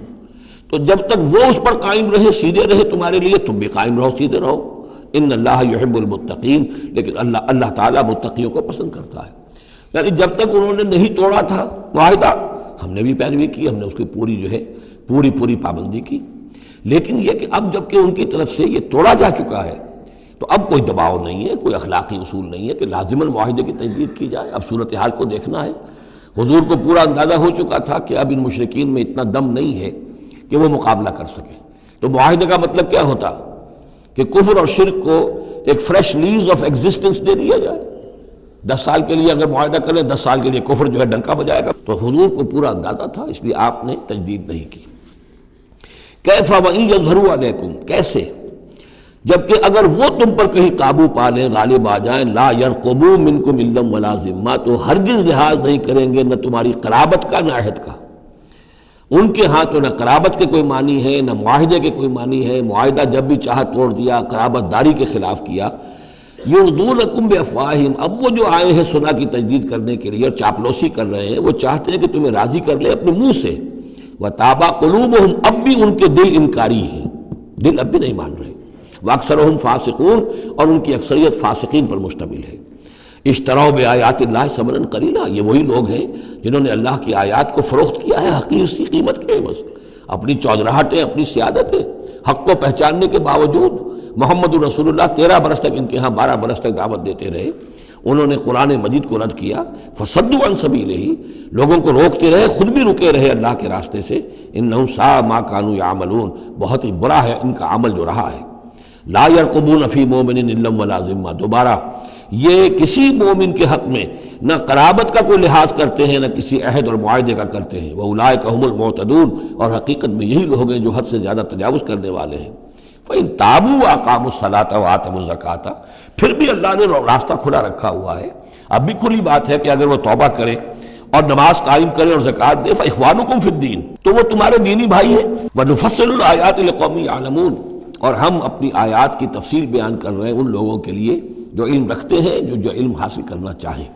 S2: تو جب تک وہ اس پر قائم رہے، سیدھے رہے تمہارے لیے، تم بھی قائم رہو، سیدھے رہو۔ ان اللہ یحب المتقین، لیکن اللہ تعالیٰ متقیوں کو پسند کرتا ہے۔ یعنی جب تک انہوں نے نہیں توڑا تھا معاہدہ، ہم نے بھی پیروی کی، ہم نے اس کی پوری جو ہے پوری پابندی کی، لیکن یہ کہ اب جب کہ ان کی طرف سے یہ توڑا جا چکا ہے تو اب کوئی دباؤ نہیں ہے، کوئی اخلاقی اصول نہیں ہے کہ لازماً معاہدے کی تجدید کی جائے، اب صورتحال کو دیکھنا ہے۔ حضور کو پورا اندازہ ہو چکا تھا کہ اب ان مشرکین میں اتنا دم نہیں ہے کہ وہ مقابلہ کر سکیں، تو معاہدے کا مطلب کیا ہوتا کہ کفر اور شرک کو ایک فریش لیز آف ایگزسٹنس دے دیا جائے، 10 سال کے لیے اگر معاہدہ کریں، 10 سال کے لیے کفر جو ہے ڈنکا بجائے گا، تو حضور کو پورا اندازہ تھا، اس لیے آپ نے تجدید نہیں کی۔ کیف وَإِن يَظْهَرُوا عَلَيْكُمْ، کیسے جبکہ اگر وہ تم پر کہیں قابو پا لیں، غالب آ جائیں، لا يرقبوا منکم الا ولا ذمہ، تو ہرگز لحاظ نہیں کریں گے نہ تمہاری قرابت کا نہ عہد کا۔ ان کے ہاں تو نہ قرابت کے کوئی معنی ہے نہ معاہدے کے کوئی معنی ہے، معاہدہ جب بھی چاہا توڑ دیا، قرابت داری کے خلاف کیا۔ یرضونکم بافواہہم، اب وہ جو آئے ہیں صلح کی تجدید کرنے کے لیے اور چاپلوسی کر رہے ہیں، وہ چاہتے ہیں کہ تمہیں راضی کر لیں اپنے منہ سے، وتابا قلوبہم، اب بھی ان کے دل انکاری ہیں، دل اب بھی نہیں مان رہے، واکثرہم فاسقون، اور ان کی اکثریت فاسقین پر مشتمل ہے۔ اشتروا بآیات اللہ ثمنا قلیلا، یہ وہی لوگ ہیں جنہوں نے اللہ کی آیات کو فروخت کیا ہے حقیر سی قیمت کے عوض، اپنی چودراہٹیں، اپنی سیادتیں، حق کو پہچاننے کے باوجود۔ محمد رسول اللہ 13 برس تک ان کے ہاں 12 برس تک دعوت دیتے رہے، انہوں نے قرآن مجید کو رد کیا، فصدوا عن سبیلہ، لوگوں کو روکتے رہے، خود بھی رکے رہے اللہ کے راستے سے۔ انہم ساء ما کانوا یعملون، بہت ہی برا ہے ان کا عمل جو رہا ہے۔ لا يرقبون فی مومن الا ولا ذمہ، دوبارہ یہ کسی مومن کے حق میں نہ قرابت کا کوئی لحاظ کرتے ہیں نہ کسی عہد اور معاہدے کا کرتے ہیں۔ وَأُولَٰئِكَ هُمُ الْمُعْتَدُونَ، اور حقیقت میں یہی لوگ ہیں جو حد سے زیادہ تجاوز کرنے والے ہیں۔ فَإِن تَابُوا وَأَقَامُوا الصَّلَاةَ وَآتَوُا الزَّكَاةَ، پھر بھی اللہ نے راستہ کھلا رکھا ہوا ہے، اب بھی کھلی بات ہے کہ اگر وہ توبہ کریں اور نماز قائم کریں اور زکوٰۃ دیں فاخوانکم فی الدین، تو وہ تمہارے دینی بھائی ہیں۔ ونفصل الآیات لقوم یعلمون، اور ہم اپنی آیات کی تفصیل بیان کر رہے ہیں ان لوگوں کے لیے جو علم رکھتے ہیں، جو علم حاصل کرنا چاہیں۔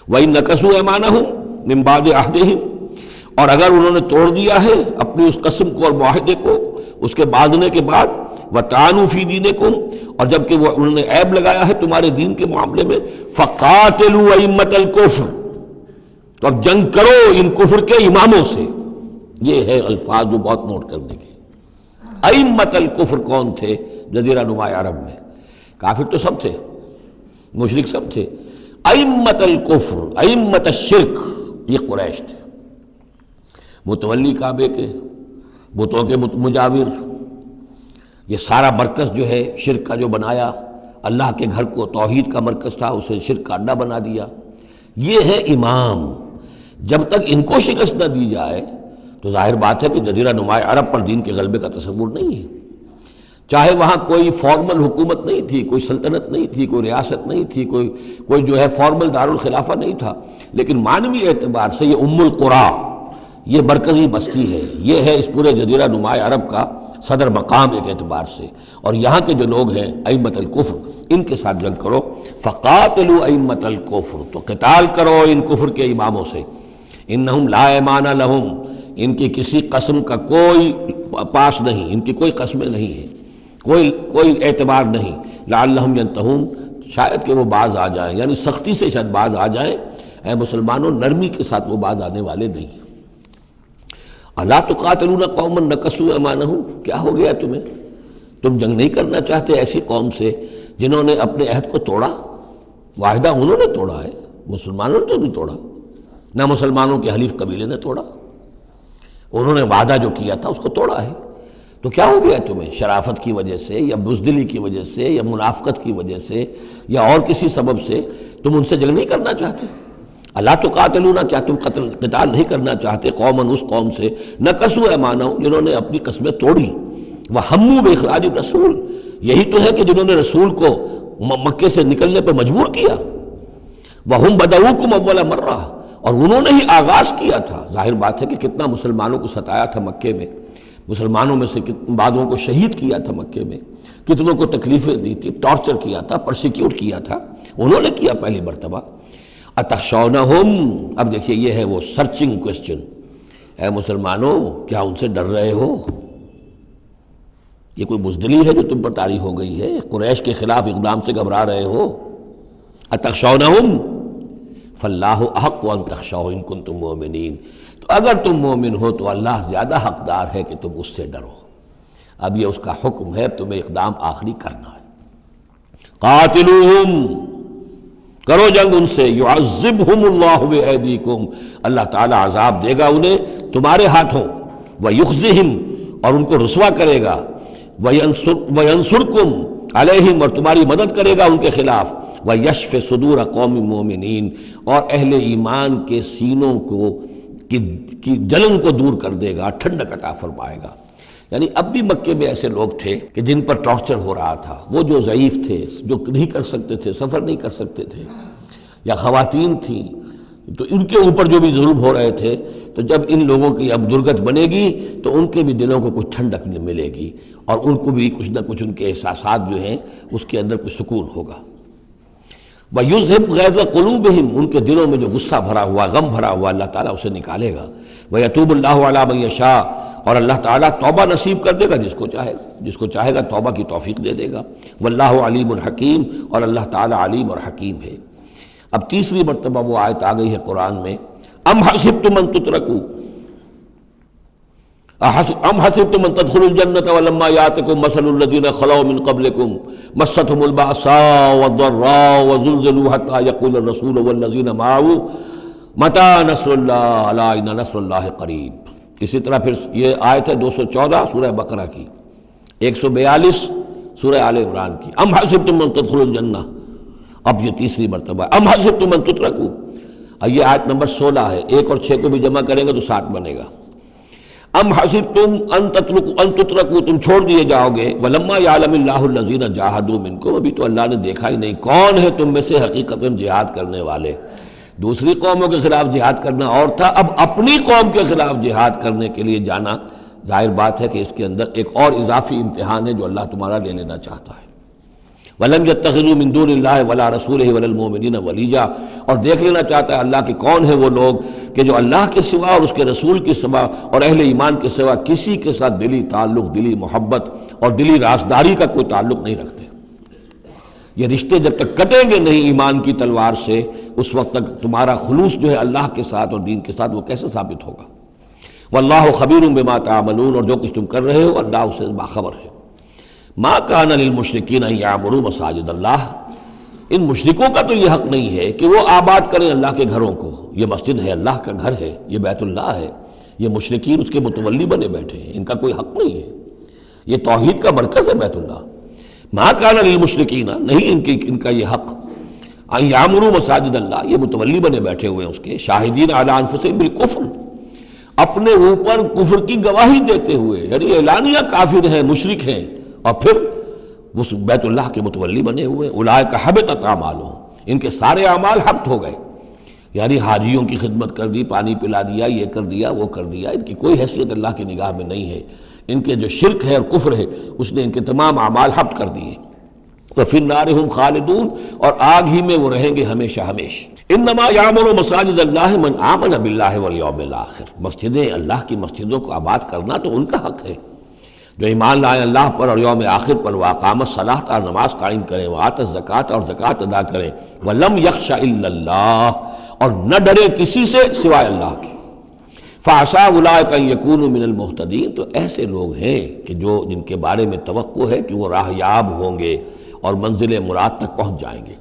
S2: وَإِن نَكَثُوا أَيْمَانَهُمْ مِن بَعْدِ عَهْدِهِمْ، اور اگر انہوں نے توڑ دیا ہے اپنی اس قسم کو اور معاہدے کو اس کے باندھنے کے بعد، وَطَعَنُوا فِي دِينِكُمْ، اور جبکہ وہ انہوں نے عیب لگایا ہے تمہارے دین کے معاملے میں، فَقَاتِلُوا أَئِمَّةَ الْكُفْرِ، تو اب جنگ کرو ان کفر کے اماموں سے۔ یہ ہے الفاظ جو بہت نوٹ کرنے کے۔ ائمۃ الکفر کون تھے جزیرہ نما عرب میں؟ کافر تو سب تھے، مشرک سب تھے۔ ائمۃ الکفر، ائمۃ الشرک، یہ قریش تھے، متولی کعبے کے، بتوں کے مجاور، یہ سارا مرکز جو ہے شرک کا جو بنایا، اللہ کے گھر کو توحید کا مرکز تھا اسے شرک کا اڈا بنا دیا۔ یہ ہے امام۔ جب تک ان کو شکست نہ دی جائے تو ظاہر بات ہے کہ جزیرہ نما عرب پر دین کے غلبے کا تصور نہیں ہے۔ چاہے وہاں کوئی فارمل حکومت نہیں تھی، کوئی سلطنت نہیں تھی، کوئی ریاست نہیں تھی، کوئی جو ہے فارمل دارالخلافہ نہیں تھا، لیکن معنوی اعتبار سے یہ ام القریٰ، یہ مرکزی بستی ہے، یہ ہے اس پورے جزیرہ نما عرب کا صدر مقام ایک اعتبار سے۔ اور یہاں کے جو لوگ ہیں ائمۃ الکفر، ان کے ساتھ جنگ کرو۔ فقاتلوا ائمۃ الکفر، تو قتال کرو ان کفر کے اماموں سے۔ انہم لا ایمان لہم، ان کی کسی قسم کا کوئی پاس نہیں، ان کی کوئی قسمیں نہیں ہیں، کوئی اعتبار نہیں۔ لعلہم ینتہون، شاید کہ وہ باز آ جائیں، یعنی سختی سے شاید باز آ جائیں۔ اے مسلمانوں، نرمی کے ساتھ وہ باز آنے والے نہیں ہیں۔ الا تقاتلون قوما نکثوا ایمانہم، کیا ہو گیا تمہیں؟ تم جنگ نہیں کرنا چاہتے ایسی قوم سے جنہوں نے اپنے عہد کو توڑا؟ معاہدہ انہوں نے توڑا ہے، مسلمانوں نے تو نہیں توڑا، نہ مسلمانوں کے حلیف قبیلے نے توڑا، انہوں نے وعدہ جو کیا تھا اس کو توڑا ہے۔ تو کیا ہو گیا تمہیں؟ شرافت کی وجہ سے یا بزدلی کی وجہ سے یا منافقت کی وجہ سے یا اور کسی سبب سے تم ان سے جنگ نہیں کرنا چاہتے؟ الا تقاتلون، کیا تم قتال نہیں کرنا چاہتے قوماً اس قوم سے نکثوا ایمانہم، جنہوں نے اپنی قسمیں توڑی، وہموا باخراج الرسول، یہی تو ہے کہ جنہوں نے رسول کو مکے سے نکلنے پر مجبور کیا، وہم بدؤکم اول مرہ، اور انہوں نے ہی آغاز کیا تھا۔ ظاہر بات ہے کہ کتنا مسلمانوں کو ستایا تھا مکے میں، مسلمانوں میں سے بعضوں کو شہید کیا تھا مکے میں، کتنوں کو تکلیفیں دی تھی، ٹارچر کیا تھا، پرسیکیوٹ کیا تھا، انہوں نے کیا پہلی مرتبہ۔ اتخشونہم، اب دیکھیے یہ ہے وہ سرچنگ کوسچن، اے مسلمانوں کیا ان سے ڈر رہے ہو؟ یہ کوئی بزدلی ہے جو تم پر طاری ہو گئی ہے؟ قریش کے خلاف اقدام سے گھبرا رہے ہو؟ اتخشونہم فاللہ احق ان تخشوہ ان کنتم مؤمنین، تو اگر تم مومن ہو تو اللہ زیادہ حقدار ہے کہ تم اس سے ڈرو۔ اب یہ اس کا حکم ہے، تمہیں اقدام آخری کرنا ہے۔ قاتلوہم، کرو جنگ ان سے، یعذبہم اللہ بایدیکم، اللہ تعالیٰ عذاب دے گا انہیں تمہارے ہاتھوں، ویخزہم، اور ان کو رسوا کرے گا، وینصرکم علیہم، اور تمہاری مدد کرے گا ان کے خلاف، ویشف صدور قوم مومنین، اور اہل ایمان کے سینوں کو کی جلن کو دور کر دے گا، ٹھنڈک عطا فرمائے گا۔ یعنی اب بھی مکے میں ایسے لوگ تھے کہ جن پر ٹارچر ہو رہا تھا، وہ جو ضعیف تھے، جو نہیں کر سکتے تھے، سفر نہیں کر سکتے تھے، یا خواتین تھیں، تو ان کے اوپر جو بھی ظلم ہو رہے تھے، تو جب ان لوگوں کی اب درگت بنے گی تو ان کے بھی دلوں کو کچھ ٹھنڈک ملے گی، اور ان کو بھی کچھ نہ کچھ ان کے احساسات جو ہیں اس کے اندر کچھ سکون ہوگا۔ وَيُذْهِبْ غَيْظَ قُلُوبِهِمْ، ان کے دلوں میں جو غصہ بھرا ہوا، غم بھرا ہوا، اللہ تعالیٰ اسے نکالے گا۔ وَيَتُوبُ اللَّهُ عَلَىٰ مَن يَشَاءُ، اور اللہ تعالیٰ توبہ نصیب کر دے گا جس کو چاہے گا توبہ کی توفیق دے دے گا۔ وَاللَّهُ عَلِيمٌ حَكِيمٌ، اور اللہ تعالیٰ علیم اور حکیم ہے۔ اب تیسری مرتبہ وہ آیت آ گئی ہے قرآن میں، ام حسبتم ان تترکوا، ام حسبتم ان تدخلوا الجنة ولما يأتكم مثل الذين خلوا من قبلكم مستهم البأساء والضراء وزلزلوا حتى يقول الرسول والذين معه متى نصر الله الا ان نصر الله قریب۔ اسی طرح پھر یہ آیت ہے 214 سورہ بقرہ کی، 142 سورہ آل عمران کی، ام حسبتم ان تدخلوا الجنة، اب یہ تیسری مرتبہ ام حسبتم ان تترکوا، یہ آیت نمبر 16 ہے، 1 اور 6 کو بھی جمع کریں گے تو 7 بنے گا۔ ام حسبتم ان تترکوا، تم چھوڑ دیے جاؤ گے، ولما یعلم اللہ الذین جاہدوا منکم، ابھی تو اللہ نے دیکھا ہی نہیں کون ہے تم میں سے حقیقتاً جہاد کرنے والے، دوسری قوموں کے خلاف جہاد کرنا اور تھا، اب اپنی قوم کے خلاف جہاد کرنے کے لیے جانا، ظاہر بات ہے کہ اس کے اندر ایک اور اضافی امتحان ہے جو اللہ تمہارا لے لینا چاہتا ہے۔ وَلَمْ يَتَّخِذُوا مِن دُونِ اللَّهِ وَلَا رَسُولِهِ وَلَا الْمُؤْمِنِينَ وَلِيًّا، اور دیکھ لینا چاہتا ہے اللہ کہ کون ہیں وہ لوگ کہ جو اللہ کے سوا اور اس کے رسول کے سوا اور اہل ایمان کے سوا کسی کے ساتھ دلی تعلق، دلی محبت اور دلی رازداری کا کوئی تعلق نہیں رکھتے۔ یہ رشتے جب تک کٹیں گے نہیں ایمان کی تلوار سے، اس وقت تک تمہارا خلوص جو ہے اللہ کے ساتھ اور دین کے ساتھ وہ کیسے ثابت ہوگا؟ واللہ خبیر بما تعملون، اور جو کچھ تم کر رہے ہو اللہ اس سے باخبر ہے۔ ما کان للمشرکین ان یعمروا مساجد اللہ، ان مشرکوں کا تو یہ حق نہیں ہے کہ وہ آباد کریں اللہ کے گھروں کو۔ یہ مسجد ہے، اللہ کا گھر ہے، یہ بیت اللہ ہے، یہ مشرکین اس کے متولی بنے بیٹھے ہیں، ان کا کوئی حق نہیں ہے۔ یہ توحید کا مرکز ہے بیت اللہ۔ ما کان للمشرکین، نہیں ان کا یہ حق، ان یعمروا مساجد اللہ، یہ متولی بنے بیٹھے ہوئے ہیں اس کے، شاہدین علی انفسہم بالکفر، اپنے اوپر کفر کی گواہی دیتے ہوئے، یعنی اعلانیہ کافر ہیں، مشرک ہیں، اور پھر اس بیت اللہ کے متولی بنے ہوئے۔ اولئک حبطت اعمالہم، ان کے سارے اعمال حبط ہو گئے، یعنی حاجیوں کی خدمت کر دی، پانی پلا دیا، یہ کر دیا، وہ کر دیا، ان کی کوئی حیثیت اللہ کی نگاہ میں نہیں ہے۔ ان کے جو شرک ہے اور کفر ہے اس نے ان کے تمام اعمال حبط کر دیے۔ وفی النار ہم خالدون، اور آگ ہی میں وہ رہیں گے ہمیشہ ہمیشہ۔ انما یعمر مساجد اللہ من آمن باللہ والیوم الآخر، مسجدیں اللہ کی مسجدوں کو آباد کرنا تو ان کا حق ہے جو ایمان لائے اللہ پر اور یوم آخر پر، واقام الصلاۃ، اور نماز قائم کریں، وآت الزکوٰۃ، اور زکوٰۃ ادا کریں، ولم یخش الا اللہ، اور نہ ڈرے کسی سے سوائے اللہ کے۔ فعسیٰ اولئک ان یکونوا من المہتدین، تو ایسے لوگ ہیں کہ جو جن کے بارے میں توقع ہے کہ وہ راہ یاب ہوں گے اور منزل مراد تک پہنچ جائیں گے۔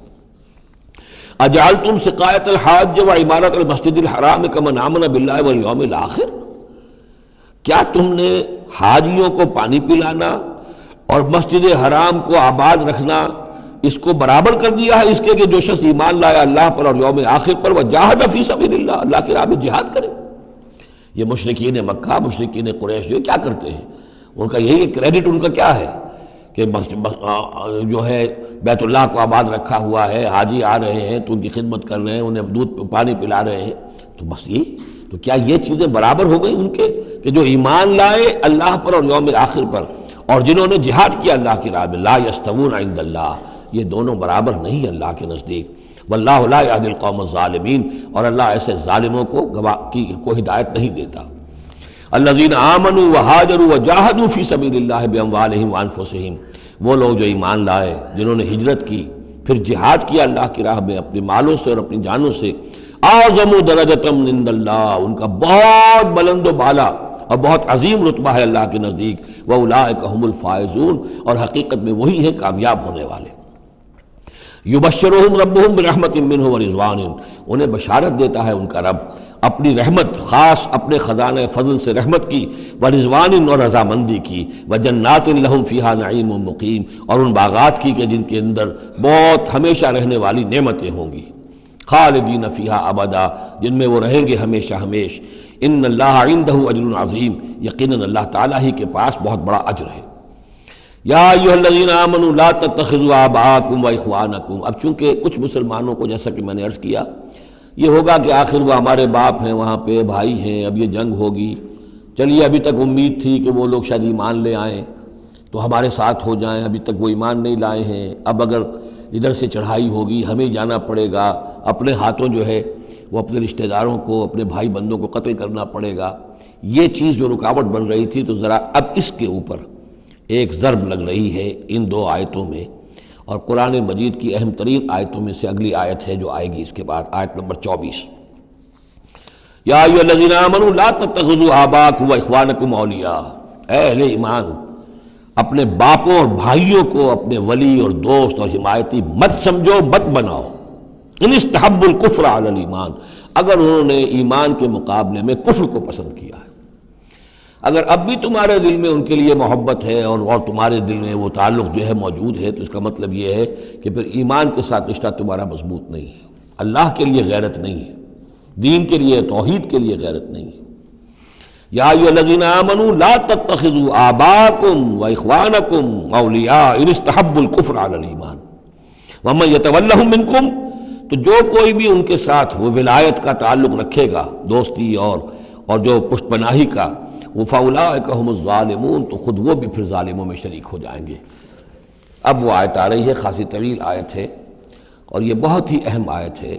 S2: اجعلتم سقایۃ الحاج وعمارۃ المسجد الحرام کمن آمن باللہ والیوم الآخر، کیا تم نے حاجیوں کو پانی پلانا اور مسجد حرام کو آباد رکھنا اس کو برابر کر دیا ہے اس کے کہ جو شخص ایمان لایا اللہ پر اور یوم آخر پر، وجاہد فی سبیل اللہ، اللہ کی راہ میں جہاد کرے؟ یہ مشرکین مکہ، مشرکین قریش جو کیا کرتے ہیں، ان کا یہی کریڈٹ ان کا کیا ہے کہ جو ہے بیت اللہ کو آباد رکھا ہوا ہے، حاجی آ رہے ہیں تو ان کی خدمت کر رہے ہیں، انہیں دودھ پانی پلا رہے ہیں، تو بس یہ تو کیا یہ چیزیں برابر ہو گئی ان کے کہ جو ایمان لائے اللہ پر اور یوم آخر پر اور جنہوں نے جہاد کیا اللہ کی راہ میں؟ لا یستوون عند اللہ، یہ دونوں برابر نہیں اللہ کے نزدیک۔ واللہ لا یہدی القوم الظالمین، اور اللہ ایسے ظالموں کو ہدایت نہیں دیتا۔ الذین آمنوا وہاجروا وجاہدوا فی سبیل اللہ باموالہم وانفسہم، وہ لوگ جو ایمان لائے، جنہوں نے ہجرت کی، پھر جہاد کیا اللہ کی راہ میں اپنے مالوں سے اور اپنی جانوں سے، اعظم درجۃ عند اللہ، ان کا بہت بلند و بالا اور بہت عظیم رتبہ ہے اللہ کے نزدیک۔ واولئک هم الفائزون، اور حقیقت میں وہی ہیں کامیاب ہونے والے۔ یبشرہم ربہم برحمت منہ ورضوان، انہیں بشارت دیتا ہے ان کا رب اپنی رحمت، خاص اپنے خزانہ فضل سے رحمت کی، ورضوان، اور رضامندی کی، وجنات لہم فیہا نعیم مقیم، اور ان باغات کی کہ جن کے اندر بہت ہمیشہ رہنے والی نعمتیں ہوں گی، خالدین فیہا ابدا، جن میں وہ رہیں گے ہمیشہ ہمیش۔ ان اللہ عندہ اجر عظیم، یقیناً اللہ تعالیٰ ہی کے پاس بہت بڑا اجر ہے۔ یا ایھا الذین آمنوا لا تتخذوا آباءکم واخوانکم، اب چونکہ کچھ مسلمانوں کو جیسا کہ میں نے عرض کیا یہ ہوگا کہ آخر وہ ہمارے باپ ہیں، وہاں پہ بھائی ہیں، اب یہ جنگ ہوگی، چلیے ابھی تک امید تھی کہ وہ لوگ شاید ایمان لے آئیں تو ہمارے ساتھ ہو جائیں، ابھی تک وہ ایمان نہیں لائے ہیں، اب اگر ادھر سے چڑھائی ہوگی ہمیں جانا پڑے گا، اپنے ہاتھوں جو ہے وہ اپنے رشتہ داروں کو، اپنے بھائی بندوں کو قتل کرنا پڑے گا۔ یہ چیز جو رکاوٹ بن رہی تھی، تو ذرا اب اس کے اوپر ایک ضرب لگ رہی ہے ان دو آیتوں میں، اور قرآن مجید کی اہم ترین آیتوں میں سے اگلی آیت ہے جو آئے گی اس کے بعد، آیت نمبر 24۔ یا ایھا الذین آمنوا لا تتخذوا آباءکم واخوانکم اولیاء، اے اہل ایمان، اپنے باپوں اور بھائیوں کو اپنے ولی اور دوست اور حمایتی مت سمجھو، مت بناؤ۔ ان استحبوا الکفر علی الایمان، اگر انہوں نے ایمان کے مقابلے میں کفر کو پسند کیا ہے، اگر اب بھی تمہارے دل میں ان کے لیے محبت ہے اور تمہارے دل میں وہ تعلق جو ہے موجود ہے، تو اس کا مطلب یہ ہے کہ پھر ایمان کے ساتھ رشتہ تمہارا مضبوط نہیں ہے، اللہ کے لیے غیرت نہیں ہے، دین کے لیے، توحید کے لیے غیرت نہیں ہے۔ یا ایھا الذین آمنوا لا تتخذوا آباءکم واخوانکم اولیاء ان استحبوا الکفر علی الایمان ومن یتولہم منکم، تو جو کوئی بھی ان کے ساتھ وہ ولایت کا تعلق رکھے گا، دوستی اور جو پشت پناہی کا، وہ فاولئک هم الظالمون، تو خود وہ بھی پھر ظالموں میں شریک ہو جائیں گے۔ اب وہ آیت آ رہی ہے، خاصی طویل آیت ہے اور یہ بہت ہی اہم آیت ہے۔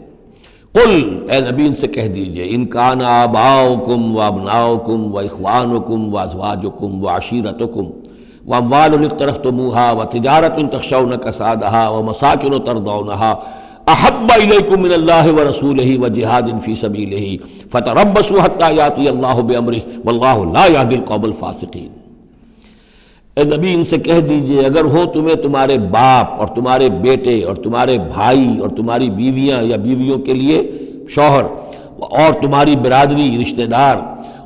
S2: قل، اے نبی ان سے کہہ دیجئے، ان کان آباؤکم وابناؤکم واخوانکم وازواجکم وعشیرتکم واموال اقترفتموها وتجارۃ تخشون کسادها ومساکن ترضونها احب الیکم من اللہ ورسولہ وجہاد فی سبیلہ فتربصوا حتی یاتی اللہ بامرہ واللہ لا یہدی القوم الفاسقین۔ اے نبی ان سے کہہ دیجئے، اگر ہو تمہیں تمہارے باپ اور تمہارے بیٹے اور تمہارے بھائی اور تمہاری بیویاں یا بیویوں کے لیے شوہر اور تمہاری برادری رشتہ دار،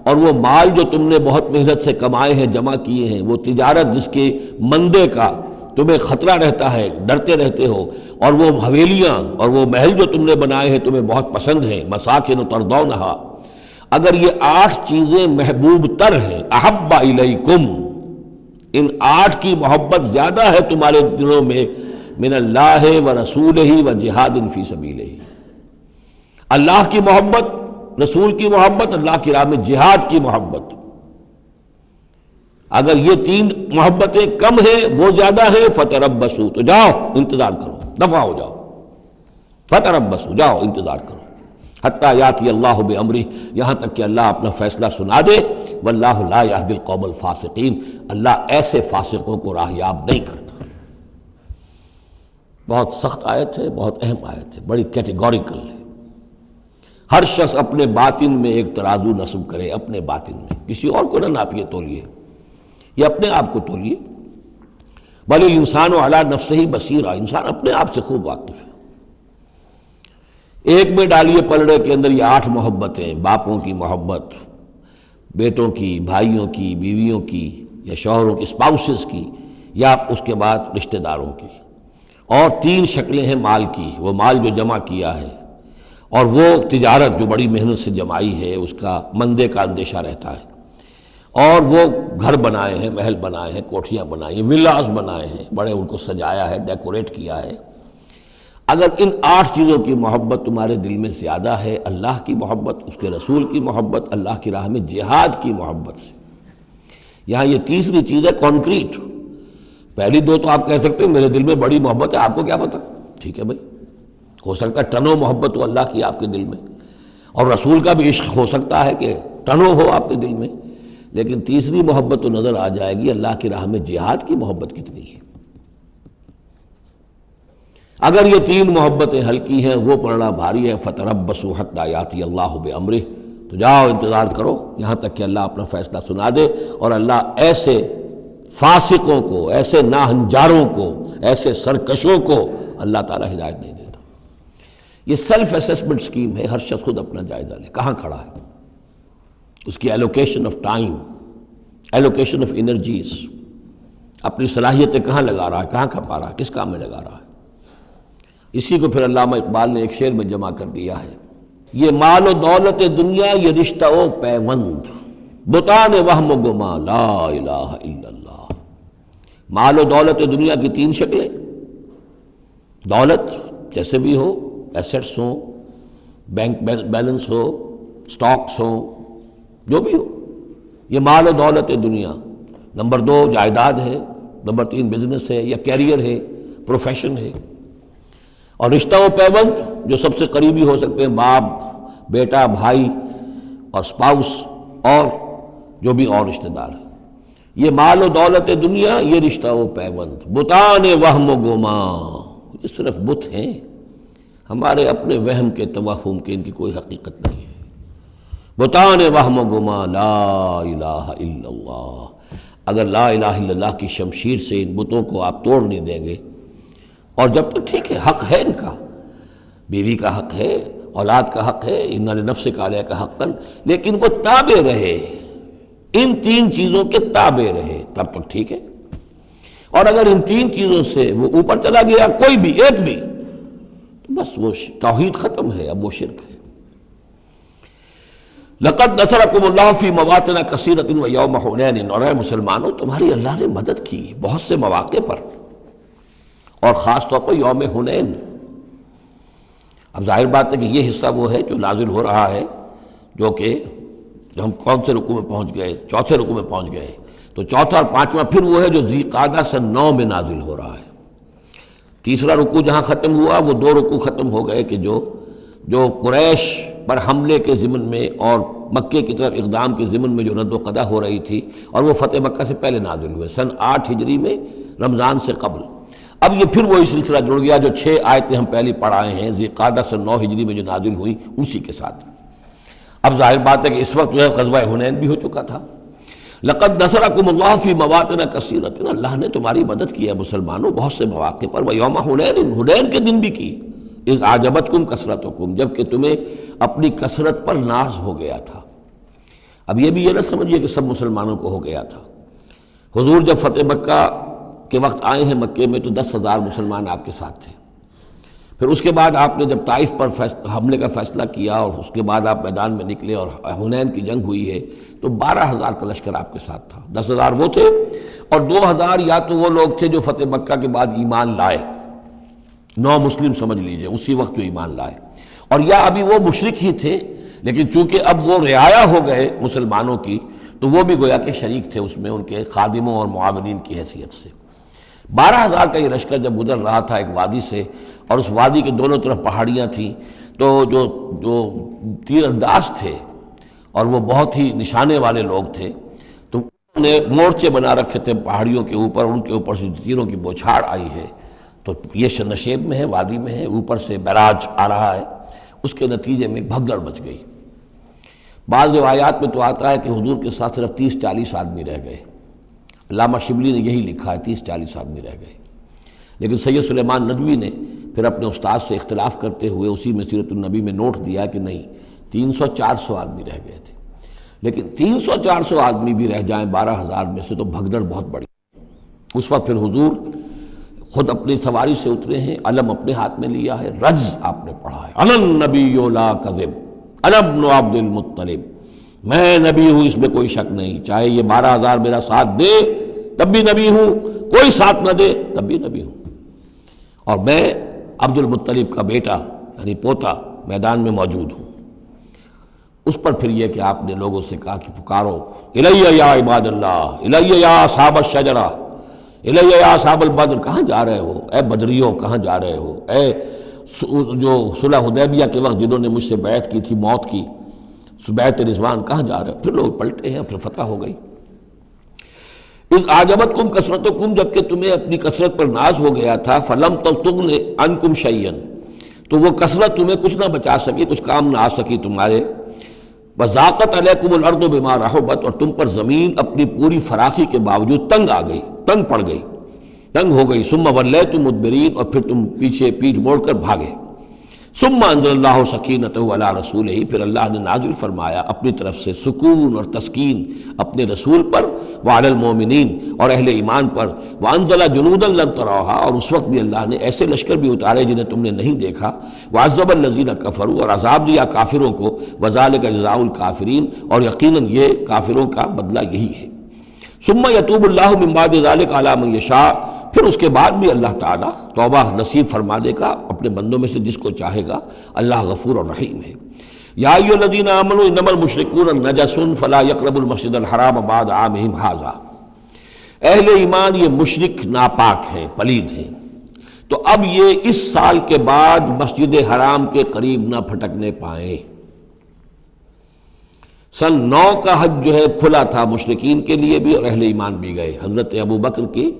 S2: اور وہ مال جو تم نے بہت محنت سے کمائے ہیں، جمع کیے ہیں، وہ تجارت جس کے مندے کا تمہیں خطرہ رہتا ہے، ڈرتے رہتے ہو، اور وہ حویلیاں اور وہ محل جو تم نے بنائے ہیں تمہیں بہت پسند ہیں، مساکن ترضونہا، اگر یہ 8 چیزیں محبوب تر ہیں، احب الیکم، ان 8 کی محبت زیادہ ہے تمہارے دلوں میں، من اللہ ورسولہ وجہاد فی سبیلہ، اللہ کی محبت، رسول کی محبت، اللہ کی راہ میں جہاد کی محبت، اگر یہ 3 محبتیں کم ہیں، وہ زیادہ ہیں، فتربصوا، تو جاؤ انتظار کرو، دفع ہو جاؤ، فتربصوا، جاؤ انتظار کرو، حتی یاتی اللہ بامرہ، یہاں تک کہ اللہ اپنا فیصلہ سنا دے، واللہ لا یہدی القوم الفاسقین، اللہ ایسے فاسقوں کو راہیاب نہیں کرتا۔ بہت سخت آیت ہے، بہت اہم آیت ہے، بڑی کیٹیگوریکل ہے۔ ہر شخص اپنے باطن میں ایک ترازو نصب کرے، اپنے باطن میں، کسی اور کو نہ ناپیے تولیے، یہ اپنے آپ کو تولیے۔ بل الانسان علی نفسہ بصیرہ، انسان اپنے آپ سے خوب واقف ہے۔ ایک میں ڈالیے پلڑے کے اندر یہ 8 محبتیں، باپوں کی محبت، بیٹوں کی، بھائیوں کی، بیویوں کی یا شوہروں کی، اسپاؤسز کی، یا اس کے بعد رشتہ داروں کی، اور 3 شکلیں ہیں مال کی، وہ مال جو جمع کیا ہے، اور وہ تجارت جو بڑی محنت سے جمائی ہے، اس کا مندے کا اندیشہ رہتا ہے، اور وہ گھر بنائے ہیں، محل بنائے ہیں، کوٹھیاں بنائی ہیں، ولاز بنائے ہیں، بڑے ان کو سجایا ہے، ڈیکوریٹ کیا ہے۔ اگر ان 8 چیزوں کی محبت تمہارے دل میں زیادہ ہے، اللہ کی محبت، اس کے رسول کی محبت، اللہ کی راہ میں جہاد کی محبت سے، یہاں یہ تیسری چیز ہے کانکریٹ۔ پہلی 2 تو آپ کہہ سکتے ہیں میرے دل میں بڑی محبت ہے، آپ کو کیا پتہ، ٹھیک ہے بھائی، ہو سکتا ہے ٹنوں محبت ہو اللہ کی آپ کے دل میں، اور رسول کا بھی عشق ہو سکتا ہے کہ ٹنوں ہو آپ کے دل میں، لیکن تیسری محبت تو نظر آ جائے گی، اللہ کی راہ میں جہاد کی محبت کتنی ہے۔ اگر یہ 3 محبتیں ہلکی ہیں، وہ پڑنا بھاری ہے، فتربصوا حتی یاتی اللہ بامرہ، تو جاؤ انتظار کرو یہاں تک کہ اللہ اپنا فیصلہ سنا دے، اور اللہ ایسے فاسقوں کو، ایسے ناہنجاروں کو، ایسے سرکشوں کو اللہ تعالی ہدایت نہیں دیتا۔ یہ سیلف اسیسمنٹ سکیم ہے، ہر شخص خود اپنا جائزہ لے، کہاں کھڑا ہے، اس کی allocation of time, allocation of energies, اپنی صلاحیتیں کہاں لگا رہا ہے، کہاں کھپا رہا ہے، کس کام میں لگا رہا ہے۔ اسی کو پھر علامہ اقبال نے ایک شعر میں جمع کر دیا ہے، یہ مال و دولت دنیا، یہ رشتہ و پیوند، بتان وہم و گما، لا الہ الا اللہ۔ مال و دولت دنیا کی 3 شکلیں، دولت جیسے بھی ہو، ایسٹس ہوں، بینک بیلنس ہو، سٹاکس ہوں، جو بھی ہو، یہ مال و دولت دنیا۔ نمبر 2 جائیداد ہے، نمبر 3 بزنس ہے یا کیریئر ہے، پروفیشن ہے، اور رشتہ و پیوند جو سب سے قریبی ہو سکتے ہیں، باپ، بیٹا، بھائی اور اسپاؤس، اور جو بھی اور رشتہ دار ہیں۔ یہ مال و دولت دنیا، یہ رشتہ و پیوند، بتان وہم و گما، یہ صرف بت ہیں، ہمارے اپنے وہم کے، توہم کے، ان کی کوئی حقیقت نہیں ہے۔ بتان وہم و گما، لا الہ الا اللہ۔ اگر لا الہ الا اللہ کی شمشیر سے ان بتوں کو آپ توڑ نہیں دیں گے، اور جب تک ٹھیک ہے، حق ہے ان کا، بیوی کا حق ہے، اولاد کا حق ہے، ان لنفسک علیک حقا، لیکن وہ تابع رہے، ان 3 چیزوں کے تابع رہے، تب تک ٹھیک ہے۔ اور اگر ان 3 چیزوں سے وہ اوپر چلا گیا، کوئی بھی ایک بھی، تو بس وہ توحید ختم ہے، اب وہ شرک ہے۔ لقد نصرکم اللہ فی مواطن کثیرۃ ویوم حنین، اور اے مسلمانوں تمہاری اللہ نے مدد کی بہت سے مواقع پر، اور خاص طور پر یوم حنین۔ اب ظاہر بات ہے کہ یہ حصہ وہ ہے جو نازل ہو رہا ہے، جو کہ ہم کون سے رکوع میں پہنچ گئے؟ چوتھے رکوع میں پہنچ گئے. تو چوتھا اور پانچواں پھر وہ ہے جو ذی قعدہ سن 9 میں نازل ہو رہا ہے. تیسرا رکوع جہاں ختم ہوا وہ 2 رکوع ختم ہو گئے کہ جو قریش پر حملے کے ضمن میں اور مکے کی طرف اقدام کے ضمن میں جو رد و قدع ہو رہی تھی، اور وہ فتح مکہ سے پہلے نازل ہوئے سن 8 ہجری میں، رمضان سے قبل. اب یہ پھر وہی سلسلہ جڑ گیا جو 6 آیتیں ہم پہلے پڑھائے ہیں ذی قعدہ سن 9 ہجری میں جو نازل ہوئی اسی کے ساتھ. اب ظاہر بات ہے کہ اس وقت جو ہے غزوہ حنین بھی ہو چکا تھا. لقد نصرکم اللہ فی مواطن کثیرۃ، اللہ نے تمہاری مدد کی ہے مسلمانوں بہت سے مواقع پر. ویوم حنین، حنین کے دن بھی کی. اذ اعجبتکم کثرتکم، جب کہ تمہیں اپنی کثرت پر ناز ہو گیا تھا. اب یہ بھی یہ نہ سمجھیے کہ سب مسلمانوں کو ہو گیا تھا. حضور جب فتح مکہ کے وقت آئے ہیں مکے میں تو 10,000 مسلمان آپ کے ساتھ تھے. پھر اس کے بعد آپ نے جب طائف پر حملے کا فیصلہ کیا اور اس کے بعد آپ میدان میں نکلے اور حنین کی جنگ ہوئی ہے تو 12,000 کا لشکر آپ کے ساتھ تھا. 10,000 وہ تھے اور 2,000 یا تو وہ لوگ تھے جو فتح مکہ کے بعد ایمان لائے، 9 مسلم سمجھ لیجئے اسی وقت جو ایمان لائے، اور یا ابھی وہ مشرک ہی تھے لیکن چونکہ اب وہ رعایا ہو گئے مسلمانوں کی تو وہ بھی گویا کہ شریک تھے اس میں ان کے خادموں اور معاونین کی حیثیت سے. 12,000 کا یہ لشکر جب گزر رہا تھا ایک وادی سے، اور اس وادی کے دونوں طرف پہاڑیاں تھیں، تو جو تیر انداز تھے اور وہ بہت ہی نشانے والے لوگ تھے تو انہوں نے مورچے بنا رکھے تھے پہاڑیوں کے اوپر، ان کے اوپر سے تیروں کی بوچھاڑ آئی ہے. تو یہ نشیب میں ہے، وادی میں ہے، اوپر سے بیراج آ رہا ہے، اس کے نتیجے میں بھگدڑ مچ گئی. بعض روایات میں تو آتا ہے کہ حضور کے ساتھ صرف 30-40 آدمی رہ گئے. علامہ شبلی نے یہی لکھا ہے 30-40 آدمی رہ گئے. لیکن سید سلیمان ندوی نے پھر اپنے استاد سے اختلاف کرتے ہوئے اسی میں سیرت النبی میں نوٹ دیا کہ نہیں 300-400 آدمی رہ گئے تھے. لیکن 300-400 آدمی بھی رہ جائیں 12,000 میں سے تو بھگدڑ بہت بڑی. اس وقت پھر حضور خود اپنی سواری سے اترے ہیں، علم اپنے ہاتھ میں لیا ہے، رجز آپ نے پڑھا ہے، انا النبی لا کذب انا ابن عبد المطلب، میں نبی ہوں اس میں کوئی شک نہیں، چاہے یہ 12,000 میرا ساتھ دے تب بھی نبی ہوں، کوئی ساتھ نہ دے تب بھی نبی ہوں، اور میں عبد المطلب کا بیٹا یعنی پوتا میدان میں موجود ہوں. اس پر پھر یہ کہ آپ نے لوگوں سے کہا کہ پکارو الیہ یا عباد اللہ، الیہ یا اصحاب الشجرہ، الیہ یا اصحاب البدر، کہاں جا رہے ہو اے بدریوں، کہاں جا رہے ہو اے جو صلح حدیبیہ کے وقت جنہوں نے مجھ سے بیعت کی تھی موت کی، بیعت رضوان، کہاں جا رہے ہو؟ پھر لوگ پلٹے ہیں، پھر فتح ہو گئی. اذ اعجبتکم کثرتکم، جب کہ تمہیں اپنی کثرت پر ناز ہو گیا تھا، فلم تغن عنکم شیئا، تو وہ کثرت تمہیں کچھ نہ بچا سکی، کچھ کام نہ آ سکی تمہارے. وضاقت علیکم الارض بما رحبت، اور تم پر زمین اپنی پوری فراخی کے باوجود تنگ آ گئی، تنگ پڑ گئی، تنگ ہو گئی. ثم ولیتم مدبرین، اور پھر تم پیچھ موڑ کر بھاگے. ثم انزل اللہ سکینتہ علی رسولہ، پھر اللہ نے نازل فرمایا اپنی طرف سے سکون اور تسکین اپنے رسول پر، وعلی المومنین، اور اہل ایمان پر. وانزل جنودا لم تروها، اور اس وقت بھی اللہ نے ایسے لشکر بھی اتارے جنہیں تم نے نہیں دیکھا. وعذب الذین کفروا، اور عذاب دیا کافروں کو. وذلک جزاء الکافرین، اور یقیناً یہ کافروں کا بدلہ یہی ہے. ثم یتوب اللہ من بعد ذلک علی من یشاء، پھر اس کے بعد بھی اللہ تعالیٰ توبہ نصیب فرما دے گا اپنے بندوں میں سے جس کو چاہے گا. اللہ غفور اور رحیم ہے. یا ایھا الذین آمنوا انما المشرکون نجس فلا یقربوا المسجد الحرام بعد عامہم ھذا، اہل ایمان یہ مشرک ناپاک ہیں، پلید ہیں، تو اب یہ اس سال کے بعد مسجد حرام کے قریب نہ پھٹکنے پائیں. سن 9 کا حج جو ہے کھلا تھا مشرکین کے لیے بھی اور اہل ایمان بھی گئے. حضرت ابو بکر کی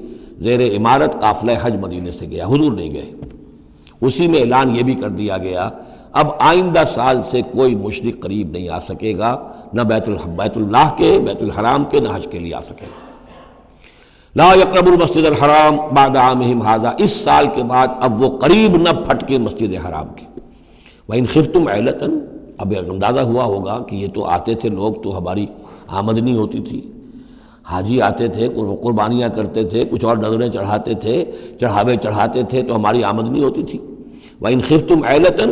S2: زیر امارت قافلہ حج مدینے سے گیا، حضور نہیں گئے. اسی میں اعلان یہ بھی کر دیا گیا اب آئندہ سال سے کوئی مشرک قریب نہیں آ سکے گا، نہ بیت اللہ کے، بیت الحرام کے، نہ حج کے لیے آ سکے گا. لا یقرب المسجد الحرام بعد عامہم ھذا، اس سال کے بعد اب وہ قریب نہ پھٹکے مسجد حرام کے. وَإِنْ خِفْتُمْ عِلَّةً، اب اندازہ ہوا ہوگا کہ یہ تو آتے تھے لوگ تو ہماری آمدنی ہوتی تھی، حاجی آتے تھے، قربانیاں کرتے تھے، کچھ اور نظریں چڑھاتے تھے، چڑھاوے چڑھاتے تھے تو ہماری آمدنی ہوتی تھی. وَإِنْ خِفْتُمْ عِلَّةً،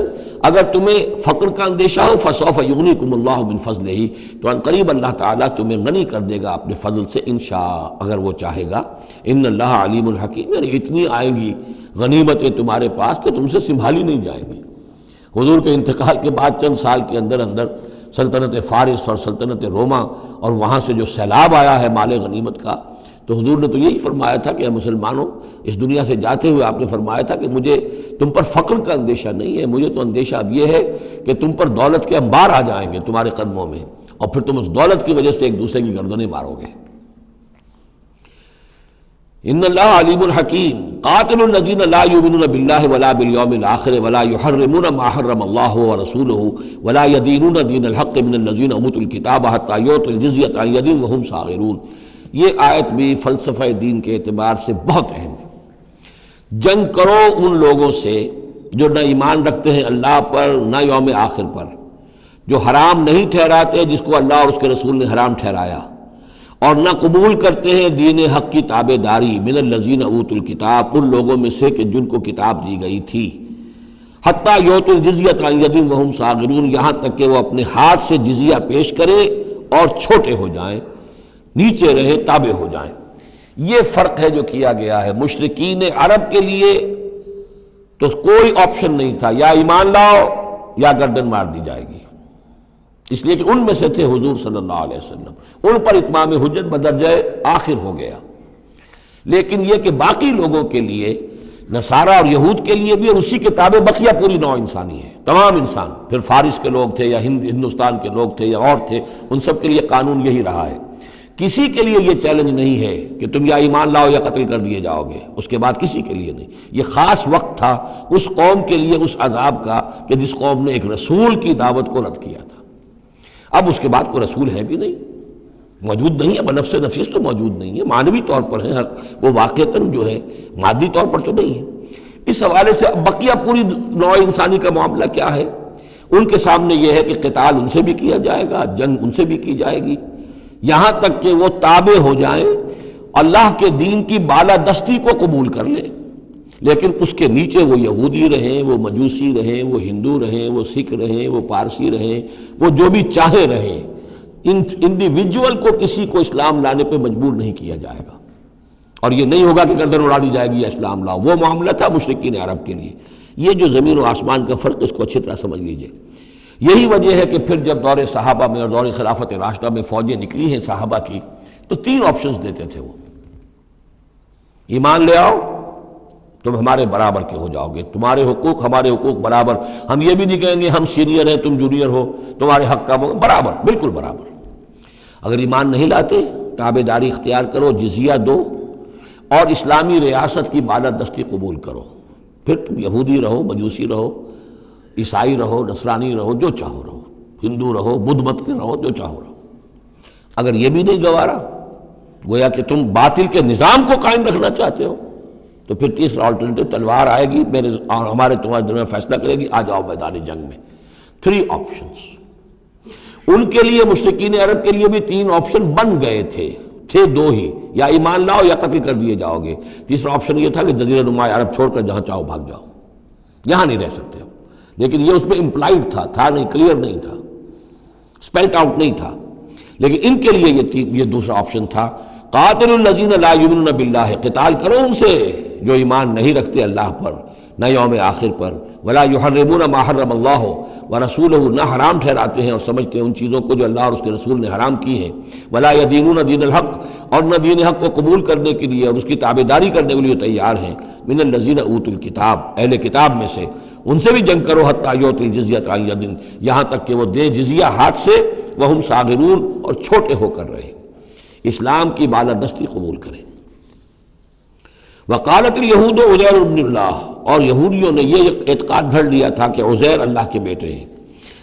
S2: اگر تمہیں فقر کا اندیشہ ہو، فَسَوْفَ يُغْنِيكُمُ اللَّهُ مِنْ فَضْلِهِ، تو ان قریب اللہ تعالیٰ تمہیں غنی کر دے گا اپنے فضل سے انشاء، اگر وہ چاہے گا. ان اللہ علیم الحکیم، یعنی اتنی آئیں گی غنیمتیں تمہارے پاس کہ تم سے سنبھالی نہیں جائیں گی. حضور کے انتقال کے بعد چند سال کے اندر اندر سلطنت فارس اور سلطنت روما اور وہاں سے جو سیلاب آیا ہے مال غنیمت کا، تو حضور نے تو یہی فرمایا تھا کہ اے مسلمانوں، اس دنیا سے جاتے ہوئے آپ نے فرمایا تھا کہ مجھے تم پر فقر کا اندیشہ نہیں ہے، مجھے تو اندیشہ اب یہ ہے کہ تم پر دولت کے انبار آ جائیں گے تمہارے قدموں میں، اور پھر تم اس دولت کی وجہ سے ایک دوسرے کی گردنیں مارو گے۔ ان اللہ علیم الحکیم قاتل الذین لا یؤمنون باللہ ولا بالیوم الآخر ولا یحرمون ما حرم اللہ ورسولہ ولا یدینون دین الحق من الذین اوتوا الکتاب حتی یعطوا الجزیۃ عن ید وہم صاغرون۔ یہ آیت بھی فلسفہ دین کے اعتبار سے بہت اہم ہے۔ جنگ کرو ان لوگوں سے جو نہ ایمان رکھتے ہیں اللہ پر نہ یوم آخر پر، جو حرام نہیں ٹھہراتے جس کو اللہ اور اس کے رسول نے حرام ٹھہرایا، اور نہ قبول کرتے ہیں دین حق کی تابع داری من الذین اوتوا الکتاب، ان لوگوں میں سے کہ جن کو کتاب دی گئی تھی، حتی یعطوا الجزیۃ عن ید وہم صاغرون، یہاں تک کہ وہ اپنے ہاتھ سے جزیہ پیش کریں اور چھوٹے ہو جائیں، نیچے رہیں، تابع ہو جائیں۔ یہ فرق ہے جو کیا گیا ہے۔ مشرکین عرب کے لیے تو کوئی آپشن نہیں تھا، یا ایمان لاؤ یا گردن مار دی جائے گی، اس لیے کہ ان میں سے تھے حضور صلی اللہ علیہ وسلم، ان پر اتمام حجت بدرجہ آخر ہو گیا۔ لیکن یہ کہ باقی لوگوں کے لیے، نصارہ اور یہود کے لیے بھی، اور اسی کے تابع بقیہ پوری نوع انسانی ہے، تمام انسان، پھر فارس کے لوگ تھے یا ہندوستان کے لوگ تھے یا اور تھے، ان سب کے لیے قانون یہی رہا ہے۔ کسی کے لیے یہ چیلنج نہیں ہے کہ تم یا ایمان لاؤ یا قتل کر دیے جاؤ گے، اس کے بعد کسی کے لیے نہیں۔ یہ خاص وقت تھا اس قوم کے لیے اس عذاب کا کہ جس قوم نے ایک رسول کی دعوت کو رد کیا تھا۔ اب اس کے بعد کوئی رسول ہے بھی نہیں، موجود نہیں ہے، بنفس نفیس تو موجود نہیں ہے، معنوی طور پر ہے، وہ واقعتاً جو ہے مادی طور پر تو نہیں ہے۔ اس حوالے سے اب بقیہ پوری نوع انسانی کا معاملہ کیا ہے؟ ان کے سامنے یہ ہے کہ قتال ان سے بھی کیا جائے گا، جنگ ان سے بھی کی جائے گی، یہاں تک کہ وہ تابع ہو جائیں، اللہ کے دین کی بالادستی کو قبول کر لیں، لیکن اس کے نیچے وہ یہودی رہیں، وہ مجوسی رہیں، وہ ہندو رہیں، وہ سکھ رہیں، وہ پارسی رہیں، وہ جو بھی چاہے رہیں، انڈیویجول کو کسی کو اسلام لانے پہ مجبور نہیں کیا جائے گا، اور یہ نہیں ہوگا کہ گردن اڑا دی جائے گی یا اسلام لاؤ۔ وہ معاملہ تھا مشرکین عرب کے لیے۔ یہ جو زمین و آسمان کا فرق، اس کو اچھی طرح سمجھ لیجئے۔ یہی وجہ ہے کہ پھر جب دور صحابہ میں اور دور خلافت راشدہ میں فوجیں نکلی ہیں صحابہ کی، تو 3 آپشنز دیتے تھے وہ۔ ایمان لے آؤ، تم ہمارے برابر کے ہو جاؤ گے، تمہارے حقوق ہمارے حقوق برابر، ہم یہ بھی نہیں کہیں گے ہم سینئر ہیں تم جونیئر ہو، تمہارے حق کم ہو، برابر، بالکل برابر۔ اگر ایمان نہیں لاتے، تابع داری اختیار کرو، جزیہ دو، اور اسلامی ریاست کی بالادستی قبول کرو، پھر تم یہودی رہو، مجوسی رہو، عیسائی رہو، نصرانی رہو، جو چاہو رہو، ہندو رہو، بدھ مت کے رہو، جو چاہو رہو۔ اگر یہ بھی نہیں گوارا، گویا کہ تم باطل کے نظام کو قائم رکھنا چاہتے ہو، تو پھر تیسرا آلٹرنیٹو تلوار آئے گی، میرے اور ہمارے تمہارے درمیان فیصلہ کرے گی، آ جاؤ میدان جنگ میں۔ 3 آپشنز ان کے لیے، مشرکین عرب کے لیے بھی 3 آپشن بن گئے تھے 2 ہی، یا ایمان لاؤ یا قتل کر دیے جاؤ گے۔ تیسرا آپشن یہ تھا کہ جزیرہ نما عرب چھوڑ کر جہاں چاہو بھاگ جاؤ، یہاں نہیں رہ سکتے ہو، لیکن یہ اس میں امپلائڈ تھا نہیں، کلیئر نہیں تھا، اسپیلٹ آؤٹ نہیں تھا۔ لیکن ان کے لیے یہ دوسرا آپشن تھا، قاتل الذین لا یؤمنون باللہ، قتال کرو ان سے جو ایمان نہیں رکھتے اللہ پر نہ یوم آخر پر، ولا یحرمون ما حرم اللہ ورسولہ، نہ حرام ٹھہراتے ہیں اور سمجھتے ہیں ان چیزوں کو جو اللہ اور اس کے رسول نے حرام کی ہیں، ولا یدینون دین الحق، اور نہ دین حق کو قبول کرنے کے لیے اور اس کی تابع داری کرنے کے لیے تیار ہیں، من الذین اوتوا الکتاب، اہل کتاب میں سے، ان سے بھی جنگ کرو، حتی یعطوا الجزیۃ عن ید، یہاں تک کہ وہ دے جزیہ ہاتھ سے، وہم صاغرون، اور چھوٹے ہو کر رہے، اسلام کی بالادستی قبول کریں۔ وقالت الیہود عزیر ابن اللہ، اور یہودیوں نے یہ اعتقاد گھڑ لیا تھا کہ عزیر اللہ کے بیٹے ہیں۔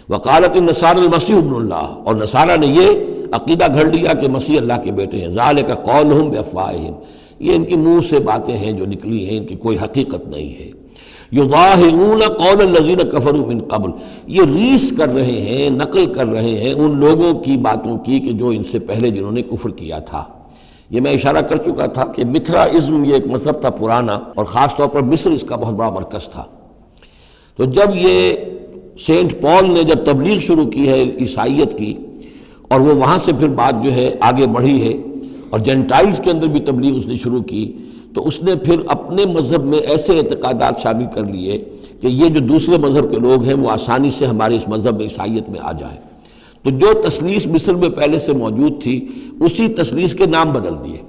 S2: وقالت النصارى المسیح ابن اللہ، اور نصارہ نے یہ عقیدہ گھڑ لیا کہ مسیح اللہ کے بیٹے ہیں۔ ذالک قولہم بافواہہم، یہ ان کے منہ سے باتیں ہیں جو نکلی ہیں، ان کی کوئی حقیقت نہیں ہے۔ یظاہرون قول الذین کفروا من قبل، یہ ریس کر رہے ہیں، نقل کر رہے ہیں ان لوگوں کی باتوں کی کہ جو ان سے پہلے جنہوں نے کفر کیا تھا۔ یہ میں اشارہ کر چکا تھا کہ متھرائزم یہ ایک مذہب تھا پرانا، اور خاص طور پر مصر اس کا بہت بڑا مرکز تھا۔ تو جب یہ سینٹ پال نے جب تبلیغ شروع کی ہے عیسائیت کی، اور وہ وہاں سے پھر بات جو ہے آگے بڑھی ہے، اور جینٹائلز کے اندر بھی تبلیغ اس نے شروع کی، تو اس نے پھر اپنے مذہب میں ایسے اعتقادات شامل کر لیے کہ یہ جو دوسرے مذہب کے لوگ ہیں وہ آسانی سے ہمارے اس مذہب میں عیسائیت میں آ جائیں۔ تو جو تثلیث مصر میں پہلے سے موجود تھی اسی تثلیث کے نام بدل دیے۔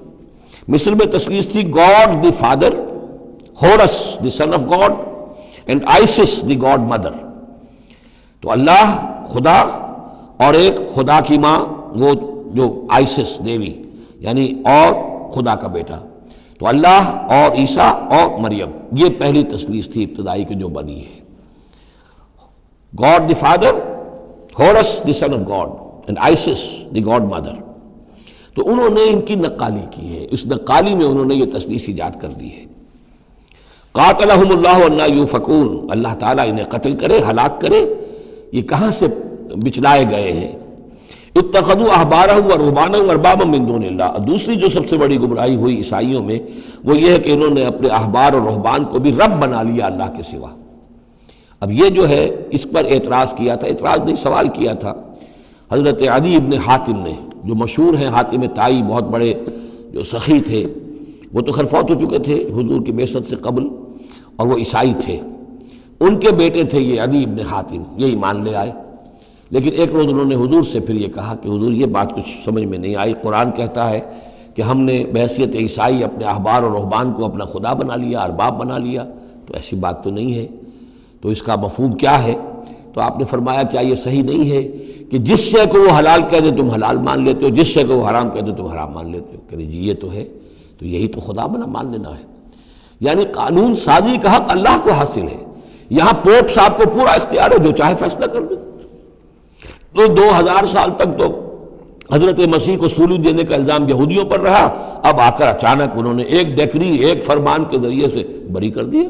S2: مصر میں تثلیث تھی God the father, Horus the son of God, and Isis the God mother. تو اللہ خدا اور ایک خدا کی ماں وہ جو آئسس دیوی یعنی اور خدا کا بیٹا، تو اللہ اور عیسیٰ اور مریم، یہ پہلی تثلیث تھی ابتدائی کی جو بنی ہے۔ God the father, Horus the son of God and Isis the God mother. تو انہوں نے ان کی نقالی کی ہے، اس نقالی میں انہوں نے یہ تثلیث ایجاد کر دی ہے۔ قاتلہم اللہ انا یوفکون، اللہ تعالیٰ انہیں قتل کرے، ہلاک کرے۔ یہ کہاں سے بچلائے گئے ہیں؟ اتخذوا احبارهم ورهبانهم اربابا من دون اللہ۔ دوسری جو سب سے بڑی گمراہی ہوئی عیسائیوں میں وہ یہ ہے کہ انہوں نے اپنے احبار اور رہبان کو بھی رب بنا لیا اللہ کے سوا۔ اب یہ جو ہے اس پر اعتراض کیا تھا، اعتراض نہیں سوال کیا تھا حضرت عدی ابن حاتم نے، جو مشہور ہیں حاتم طائی، بہت بڑے جو سخی تھے، وہ تو خیر فوت ہو چکے تھے حضور کی بعثت سے قبل، اور وہ عیسائی تھے۔ ان کے بیٹے تھے یہ عدی ابن حاتم، یہ ایمان لے آئے۔ لیکن ایک روز انہوں نے حضور سے پھر یہ کہا کہ حضور یہ بات کچھ سمجھ میں نہیں آئی، قرآن کہتا ہے کہ ہم نے بحیثیت عیسائی اپنے احبار اور رہبان کو اپنا خدا بنا لیا، ارباب بنا لیا، تو ایسی بات تو نہیں ہے، تو اس کا مفہوم کیا ہے؟ تو آپ نے فرمایا کیا یہ صحیح نہیں ہے کہ جس شے کو وہ حلال کہہ دے تم حلال مان لیتے ہو، جس شے کو وہ حرام کہہ دے تم حرام مان لیتے ہو؟ کہ جی یہ تو ہے، تو یہی تو خدا بنا مان لینا ہے۔ یعنی قانون سازی کا حق اللہ کو حاصل ہے، یہاں پوپ صاحب کو پورا اختیار ہے، جو چاہے فیصلہ کر دے۔ تو 2000 سال تک تو حضرت مسیح کو سولی دینے کا الزام یہودیوں پر رہا، اب آ کر اچانک انہوں نے ایک ڈیکری، ایک فرمان کے ذریعے سے بری کر دیا۔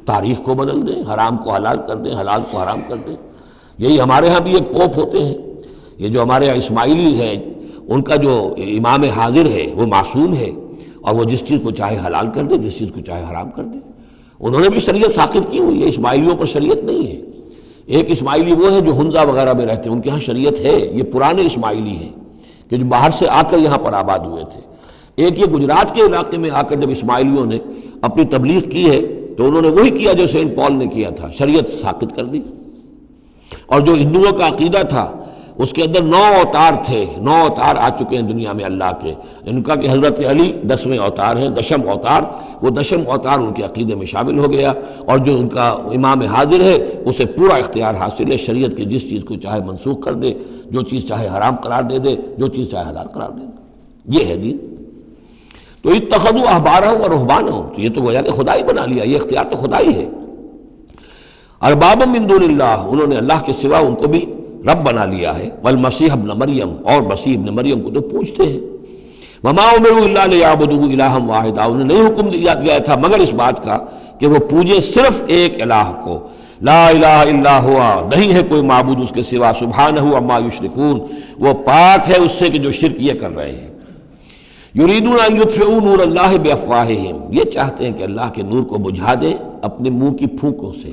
S2: تاریخ کو بدل دیں، حرام کو حلال کر دیں، حلال کو حرام کر دیں۔ یہی ہمارے ہاں بھی ایک پوپ ہوتے ہیں، یہ جو ہمارے یہاں اسماعیلی ہیں، ان کا جو امام حاضر ہے وہ معصوم ہے، اور وہ جس چیز کو چاہے حلال کر دے، جس چیز کو چاہے حرام کر دے۔ انہوں نے بھی شریعت ساقط کی ہوئی ہے، اسماعیلیوں پر شریعت نہیں ہے۔ ایک اسماعیلی وہ ہیں جو ہنزا وغیرہ میں رہتے ہیں، ان کے ہاں شریعت ہے، یہ پرانے اسماعیلی ہیں کہ جو باہر سے آ کر یہاں پر آباد ہوئے تھے۔ ایک یہ گجرات کے علاقے میں آ کر جب اسماعیلیوں نے اپنی تبلیغ کی ہے تو انہوں نے وہی کیا جو سینٹ پال نے کیا تھا، شریعت ساقط کر دی۔ اور جو ہندوؤں کا عقیدہ تھا اس کے اندر 9 اوتار تھے، 9 اوتار آ چکے ہیں دنیا میں اللہ کے، ان کا کہ حضرت علی 10ویں اوتار ہیں، دشم اوتار، وہ دشم اوتار ان کے عقیدے میں شامل ہو گیا، اور جو ان کا امام حاضر ہے اسے پورا اختیار حاصل ہے، شریعت کی جس چیز کو چاہے منسوخ کر دے، جو چیز چاہے حرام قرار دے دے، جو چیز چاہے حلال قرار دے دے، یہ ہے دین۔ تو اتخذوا احبارهم ورهبانهم، تو یہ تو گویا کہ خدا ہی بنا لیا، یہ اختیار تو خدا ہی ہے۔ اربابا من دون اللہ، انہوں نے اللہ کے سوا ان کو بھی رب بنا لیا ہے۔ والمسیح ابن مریم، اور مسیح ابن مریم کو تو پوچھتے ہیں۔ وما امروا الا ليعبدوا الہا واحدا، انہیں نہیں حکم دیا گیا تھا مگر اس بات کا کہ وہ پوجے صرف ایک الہ کو، لا الہ الا ہوا، نہیں ہے کوئی معبود اس کے سوا، سبحانہ عما یشرکون، وہ پاک ہے اس سے کہ جو شرک یہ کر رہے ہیں۔ یریدون ان یطفئوا نور اللہ بافواہہم، یہ چاہتے ہیں کہ اللہ کے نور کو بجھا دیں اپنے منہ کی پھونکوں سے۔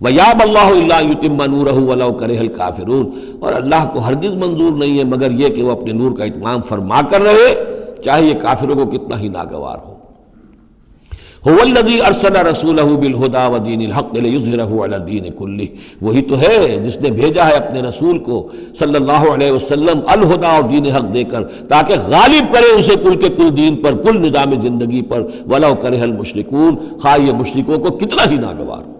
S2: وَيَأْبَى اللَّهُ إِلَّا أَن يُتِمَّ نُورَهُ وَلَوْ كَرِهَ الْكَافِرُونَ، اور اللہ کو ہرگز منظور نہیں ہے مگر یہ کہ وہ اپنے نور کا اتمام فرما کر رہے، چاہے یہ کافروں کو کتنا ہی ناگوار ہو۔ هُوَ الَّذِي أَرْسَلَ رَسُولَهُ بِالْهُدَى وَدِينِ الْحَقِّ لِيُظْهِرَهُ عَلَى الدِّينِ كُلِّهِ، وہی تو ہے جس نے بھیجا ہے اپنے رسول کو صلی اللہ علیہ وسلم الہدا اور دین حق دے کر، تاکہ غالب کرے اسے کل کے کل دین پر، کل نظام زندگی پر، وَلَوْ كَرِهَ الْمُشْرِكُونَ، خواہ یہ مشرکوں کو کتنا ہی ناگوار ہو۔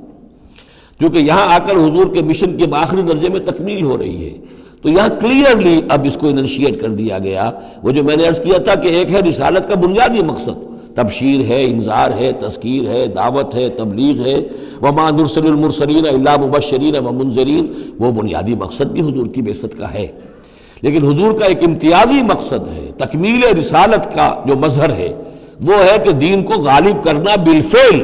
S2: کیونکہ یہاں آ کر حضور کے مشن کے آخری درجے میں تکمیل ہو رہی ہے، تو یہاں کلیئرلی اب اس کو اننشیٹ کر دیا گیا۔ وہ جو میں نے عرض کیا تھا کہ ایک ہے رسالت کا بنیادی مقصد، تبشیر ہے، انذار ہے، تذکیر ہے، دعوت ہے، تبلیغ ہے، وما نرسل المرسلین الا مبشرین ومنذرین، وہ بنیادی مقصد بھی حضور کی بعثت کا ہے۔ لیکن حضور کا ایک امتیازی مقصد ہے، تکمیل رسالت کا جو مظہر ہے وہ ہے کہ دین کو غالب کرنا بالفعل۔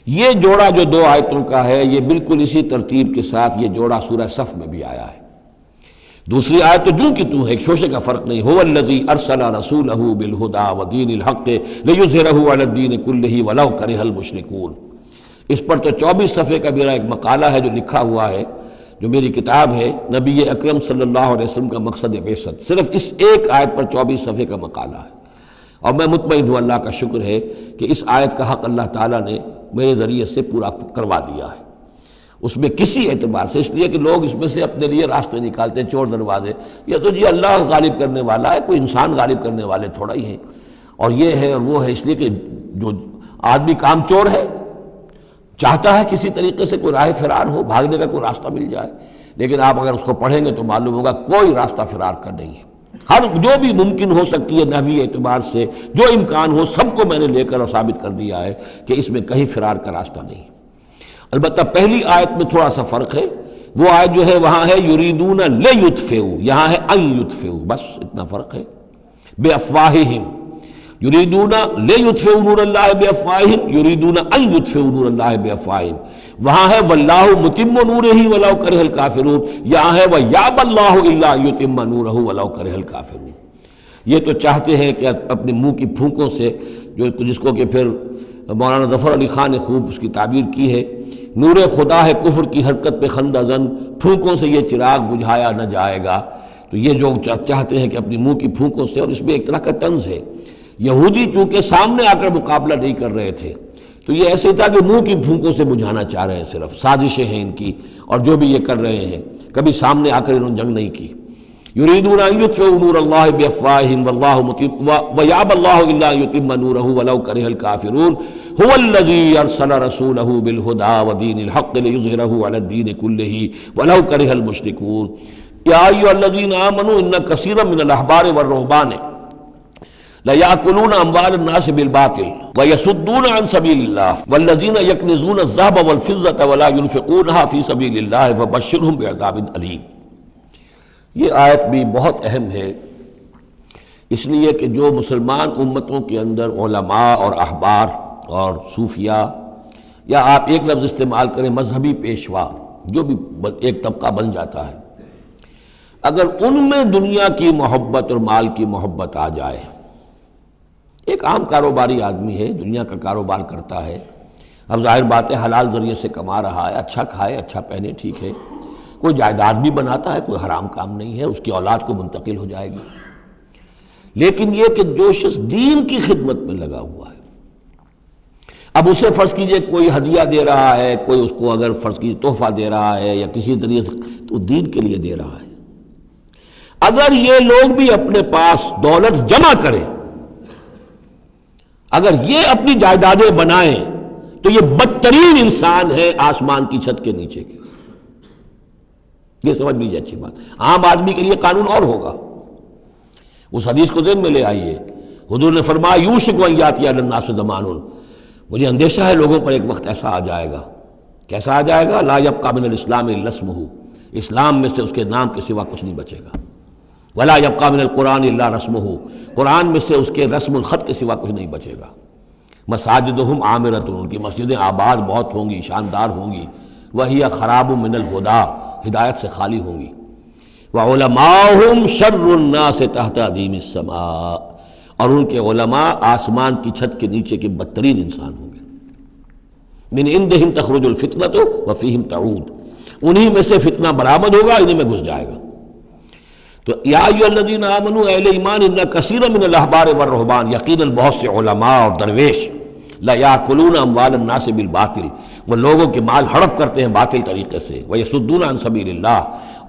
S2: یہ جوڑا جو 2 آیتوں کا ہے یہ بالکل اسی ترتیب کے ساتھ یہ جوڑا سورہ صف میں بھی آیا ہے۔ دوسری آیت تو جو کہ تو ہے، ایک شوشے کا فرق نہیں، هو الذی ارسل رسولہ بالہدی ودین الحق لیظہرہ علی الدین کلہ ولو کرہ المشرکون۔ اس پر تو 24 صفحے کا میرا ایک مقالہ ہے جو لکھا ہوا ہے، جو میری کتاب ہے نبی اکرم صلی اللہ علیہ وسلم کا مقصد بعثت، صرف اس ایک آیت پر 24 صفحے کا مقالہ ہے۔ اور میں مطمئن ہوں اللہ کا شکر ہے کہ اس آیت کا حق اللہ تعالیٰ نے میرے ذریعے سے پورا کروا دیا ہے، اس میں کسی اعتبار سے، اس لیے کہ لوگ اس میں سے اپنے لیے راستے نکالتے ہیں، چور دروازے، یہ تو جی اللہ غالب کرنے والا ہے، کوئی انسان غالب کرنے والے تھوڑا ہی ہیں، اور یہ ہے اور وہ ہے، اس لیے کہ جو آدمی کام چور ہے چاہتا ہے کسی طریقے سے کوئی راہ فرار ہو، بھاگنے کا کوئی راستہ مل جائے، لیکن آپ اگر اس کو پڑھیں گے تو معلوم ہوگا کوئی راستہ فرار کا نہیں ہے، ہر جو بھی ممکن ہو سکتی ہے نحوی اعتبار سے جو امکان ہو سب کو میں نے لے کر اور ثابت کر دیا ہے کہ اس میں کہیں فرار کا راستہ نہیں ہے۔ البتہ پہلی آیت میں تھوڑا سا فرق ہے، وہ آیت جو ہے وہاں ہے یریدون لیطفئوا، یہاں ہے ان یطفئوا، بس اتنا فرق ہے۔ بافواہہم یریدون لیطفئوا نور اللہ بافواہہم، یریدون ان یطفئوا نور اللہ بافواہہم، وہاں ہے واللہ متم نورہ ولو کرہ الکافرون، یہاں ہے ویابی اللہ الا ان یتم نورہ ولو کرہ الکافرون۔ یہ تو چاہتے ہیں کہ اپنے منہ کی پھونکوں سے، جس کو کہ پھر مولانا ظفر علی خان نے خوب اس کی تعبیر کی ہے، نور خدا ہے کفر کی حرکت پہ خندہ زن، پھونکوں سے یہ چراغ بجھایا نہ جائے گا۔ تو یہ جو چاہتے ہیں کہ اپنی منہ کی پھونکوں سے، اور اس میں ایک طرح کا طنز ہے، یہودی چونکہ سامنے آ کر مقابلہ نہیں کر رہے تھے تو یہ ایسے تھا کہ منہ کی پھونکوں سے بجھانا چاہ رہے ہیں، صرف سازشیں ہیں ان کی، اور جو بھی یہ کر رہے ہیں کبھی سامنے آ کر انہوں نے جنگ نہیں کی۔ یریدون ان یطفئوا نور اللہ بافواہہم واللہ متم ویابی اللہ الا ان یتم نورہ ولو کرہ الکافرون هو الذی ارسل رسولہ بالہدی ودین الحق لیظہرہ علی الدین کلہ ولو کرہ المشرکون۔ یا ایھا الذین آمنوا ان کثیرا من الاحبار والرہبان لیأکلون اموال الناس بالباطل ویصدون عن سبیل اللہ والذین یکنزون الذہب والفضة ولا ينفقونها فی سبیل اللہ فبشرہم بعذاب علیم۔ یہ آیت بھی بہت اہم ہے، اس لیے کہ جو مسلمان امتوں کے اندر علماء اور احبار اور صوفیاء، یا آپ ایک لفظ استعمال کریں مذہبی پیشوا، جو بھی ایک طبقہ بن جاتا ہے، اگر ان میں دنیا کی محبت اور مال کی محبت آ جائے، ایک عام کاروباری آدمی ہے، دنیا کا کاروبار کرتا ہے، اب ظاہر بات ہے حلال ذریعے سے کما رہا ہے، اچھا کھائے اچھا پہنے، ٹھیک ہے، کوئی جائیداد بھی بناتا ہے، کوئی حرام کام نہیں ہے، اس کی اولاد کو منتقل ہو جائے گی، لیکن یہ کہ جو شخص دین کی خدمت میں لگا ہوا ہے، اب اسے فرض کیجئے کوئی ہدیہ دے رہا ہے، کوئی اس کو اگر فرض کیجئے تحفہ دے رہا ہے یا کسی طریقے سے، تو دین کے لیے دے رہا ہے۔ اگر یہ لوگ بھی اپنے پاس دولت جمع کریں، اگر یہ اپنی جائیدادیں بنائیں، تو یہ بدترین انسان ہے آسمان کی چھت کے نیچے کے۔ یہ سمجھ لیجیے اچھی بات، عام آدمی کے لیے قانون اور ہوگا۔ اس حدیث کو ذہن میں لے آئیے، حضور نے فرمایا یوشک ان یاتی علی الناس زمان، مجھے اندیشہ ہے لوگوں پر ایک وقت ایسا آ جائے گا، کیسا آ جائے گا؟ لا یبقی من الاسلام الا اسمہ، اسلام میں سے اس کے نام کے سوا کچھ نہیں بچے گا، ولا یبقی من القرآن الا رسمہ، قرآن میں سے اس کے رسم الخط کے سوا کچھ نہیں بچے گا، مساجدہم عامرۃ، ان کی مسجدیں آباد بہت ہوں گی، شاندار ہوں گی، وہی خراب من الہدی، ہدایت سے خالی ہوں گی، وعلماؤہم شر الناس تحت ادیم السماء، اور ان کے علماء آسمان کی چھت کے نیچے کے بدترین انسان ہوں گے، من عندہم تخرج الفتنۃ وفیہم تعود، انہی میں سے فتنہ برآمد ہوگا، انہی میں گھس جائے گا۔ تو یا ایھا الذین آمنوا، اہل ایمان، ان کثیرا من الاحبار والرہبان، یقیناً بہت سے علماء اور درویش، لیاکلون اموال الناس بالباطل، وہ لوگوں کے مال ہڑپ کرتے ہیں باطل طریقے سے، ویصدون عن سبیل اللہ،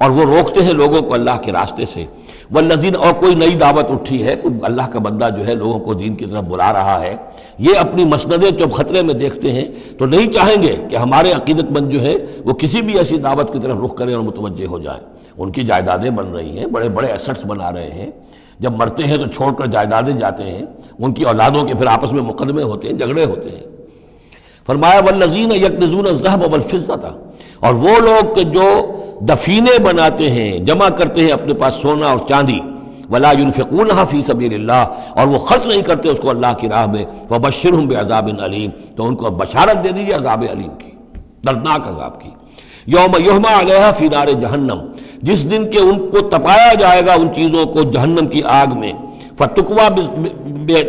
S2: اور وہ روکتے ہیں لوگوں کو اللہ کے راستے سے، والذین، اور کوئی نئی دعوت اٹھی ہے، کوئی اللہ کا بندہ جو ہے لوگوں کو دین کی طرف بلا رہا ہے، یہ اپنی مسندیں جب خطرے میں دیکھتے ہیں تو نہیں چاہیں گے کہ ہمارے عقیدت مند جو ہے وہ کسی بھی ایسی دعوت کی طرف رخ کریں اور متوجہ ہو جائیں۔ ان کی جائیدادیں بن رہی ہیں، بڑے بڑے ایسٹس بنا رہے ہیں، جب مرتے ہیں تو چھوڑ کر جائیدادیں جاتے ہیں، ان کی اولادوں کے پھر آپس میں مقدمے ہوتے ہیں، جھگڑے ہوتے ہیں۔ فرمایا والذین یکنزون الذہب والفضة، اور وہ لوگ کہ جو دفینے بناتے ہیں، جمع کرتے ہیں اپنے پاس سونا اور چاندی، ولا ينفقونها فی سبیل اللہ، اور وہ خرچ نہیں کرتے اس کو اللہ کی راہ میں، فبشرہم بعذاب علیم، تو ان کو بشارت دے دیجیے عذاب علیم کی، دردناک عذاب کی۔ یوم یحمى علیہا فی نار جہنم، جس دن کہ ان کو تپایا جائے گا ان چیزوں کو جہنم کی آگ میں، فتقویٰ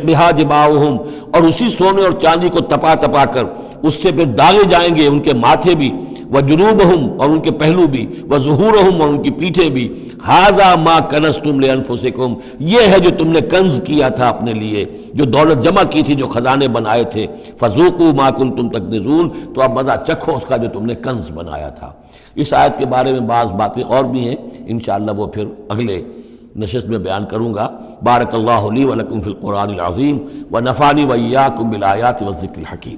S2: بہا جباہہم، اور اسی سونے اور چاندی کو تپا تپا کر اس سے پھر داغے جائیں گے ان کے ماتھے بھی، وجنوبہم اور ان کے پہلو بھی، وظہورہم اور ان کی پیٹھیں بھی، ھذا ما کنزتم لانفسکم یہ ہے جو تم نے کنز کیا تھا اپنے لیے، جو دولت جمع کی تھی، جو خزانے بنائے تھے، فذوقوا ما کنتم تکنزون تو اب مزہ چکھو اس کا جو تم نے کنز بنایا تھا۔ اس آیت کے بارے میں بعض باتیں اور بھی ہیں، انشاءاللہ وہ پھر اگلے نشست میں بیان کروں گا۔ بارک اللہ لی ولکم فی القرآن العظیم ونفعنی وإیاکم بالآیات والذکر الحکیم۔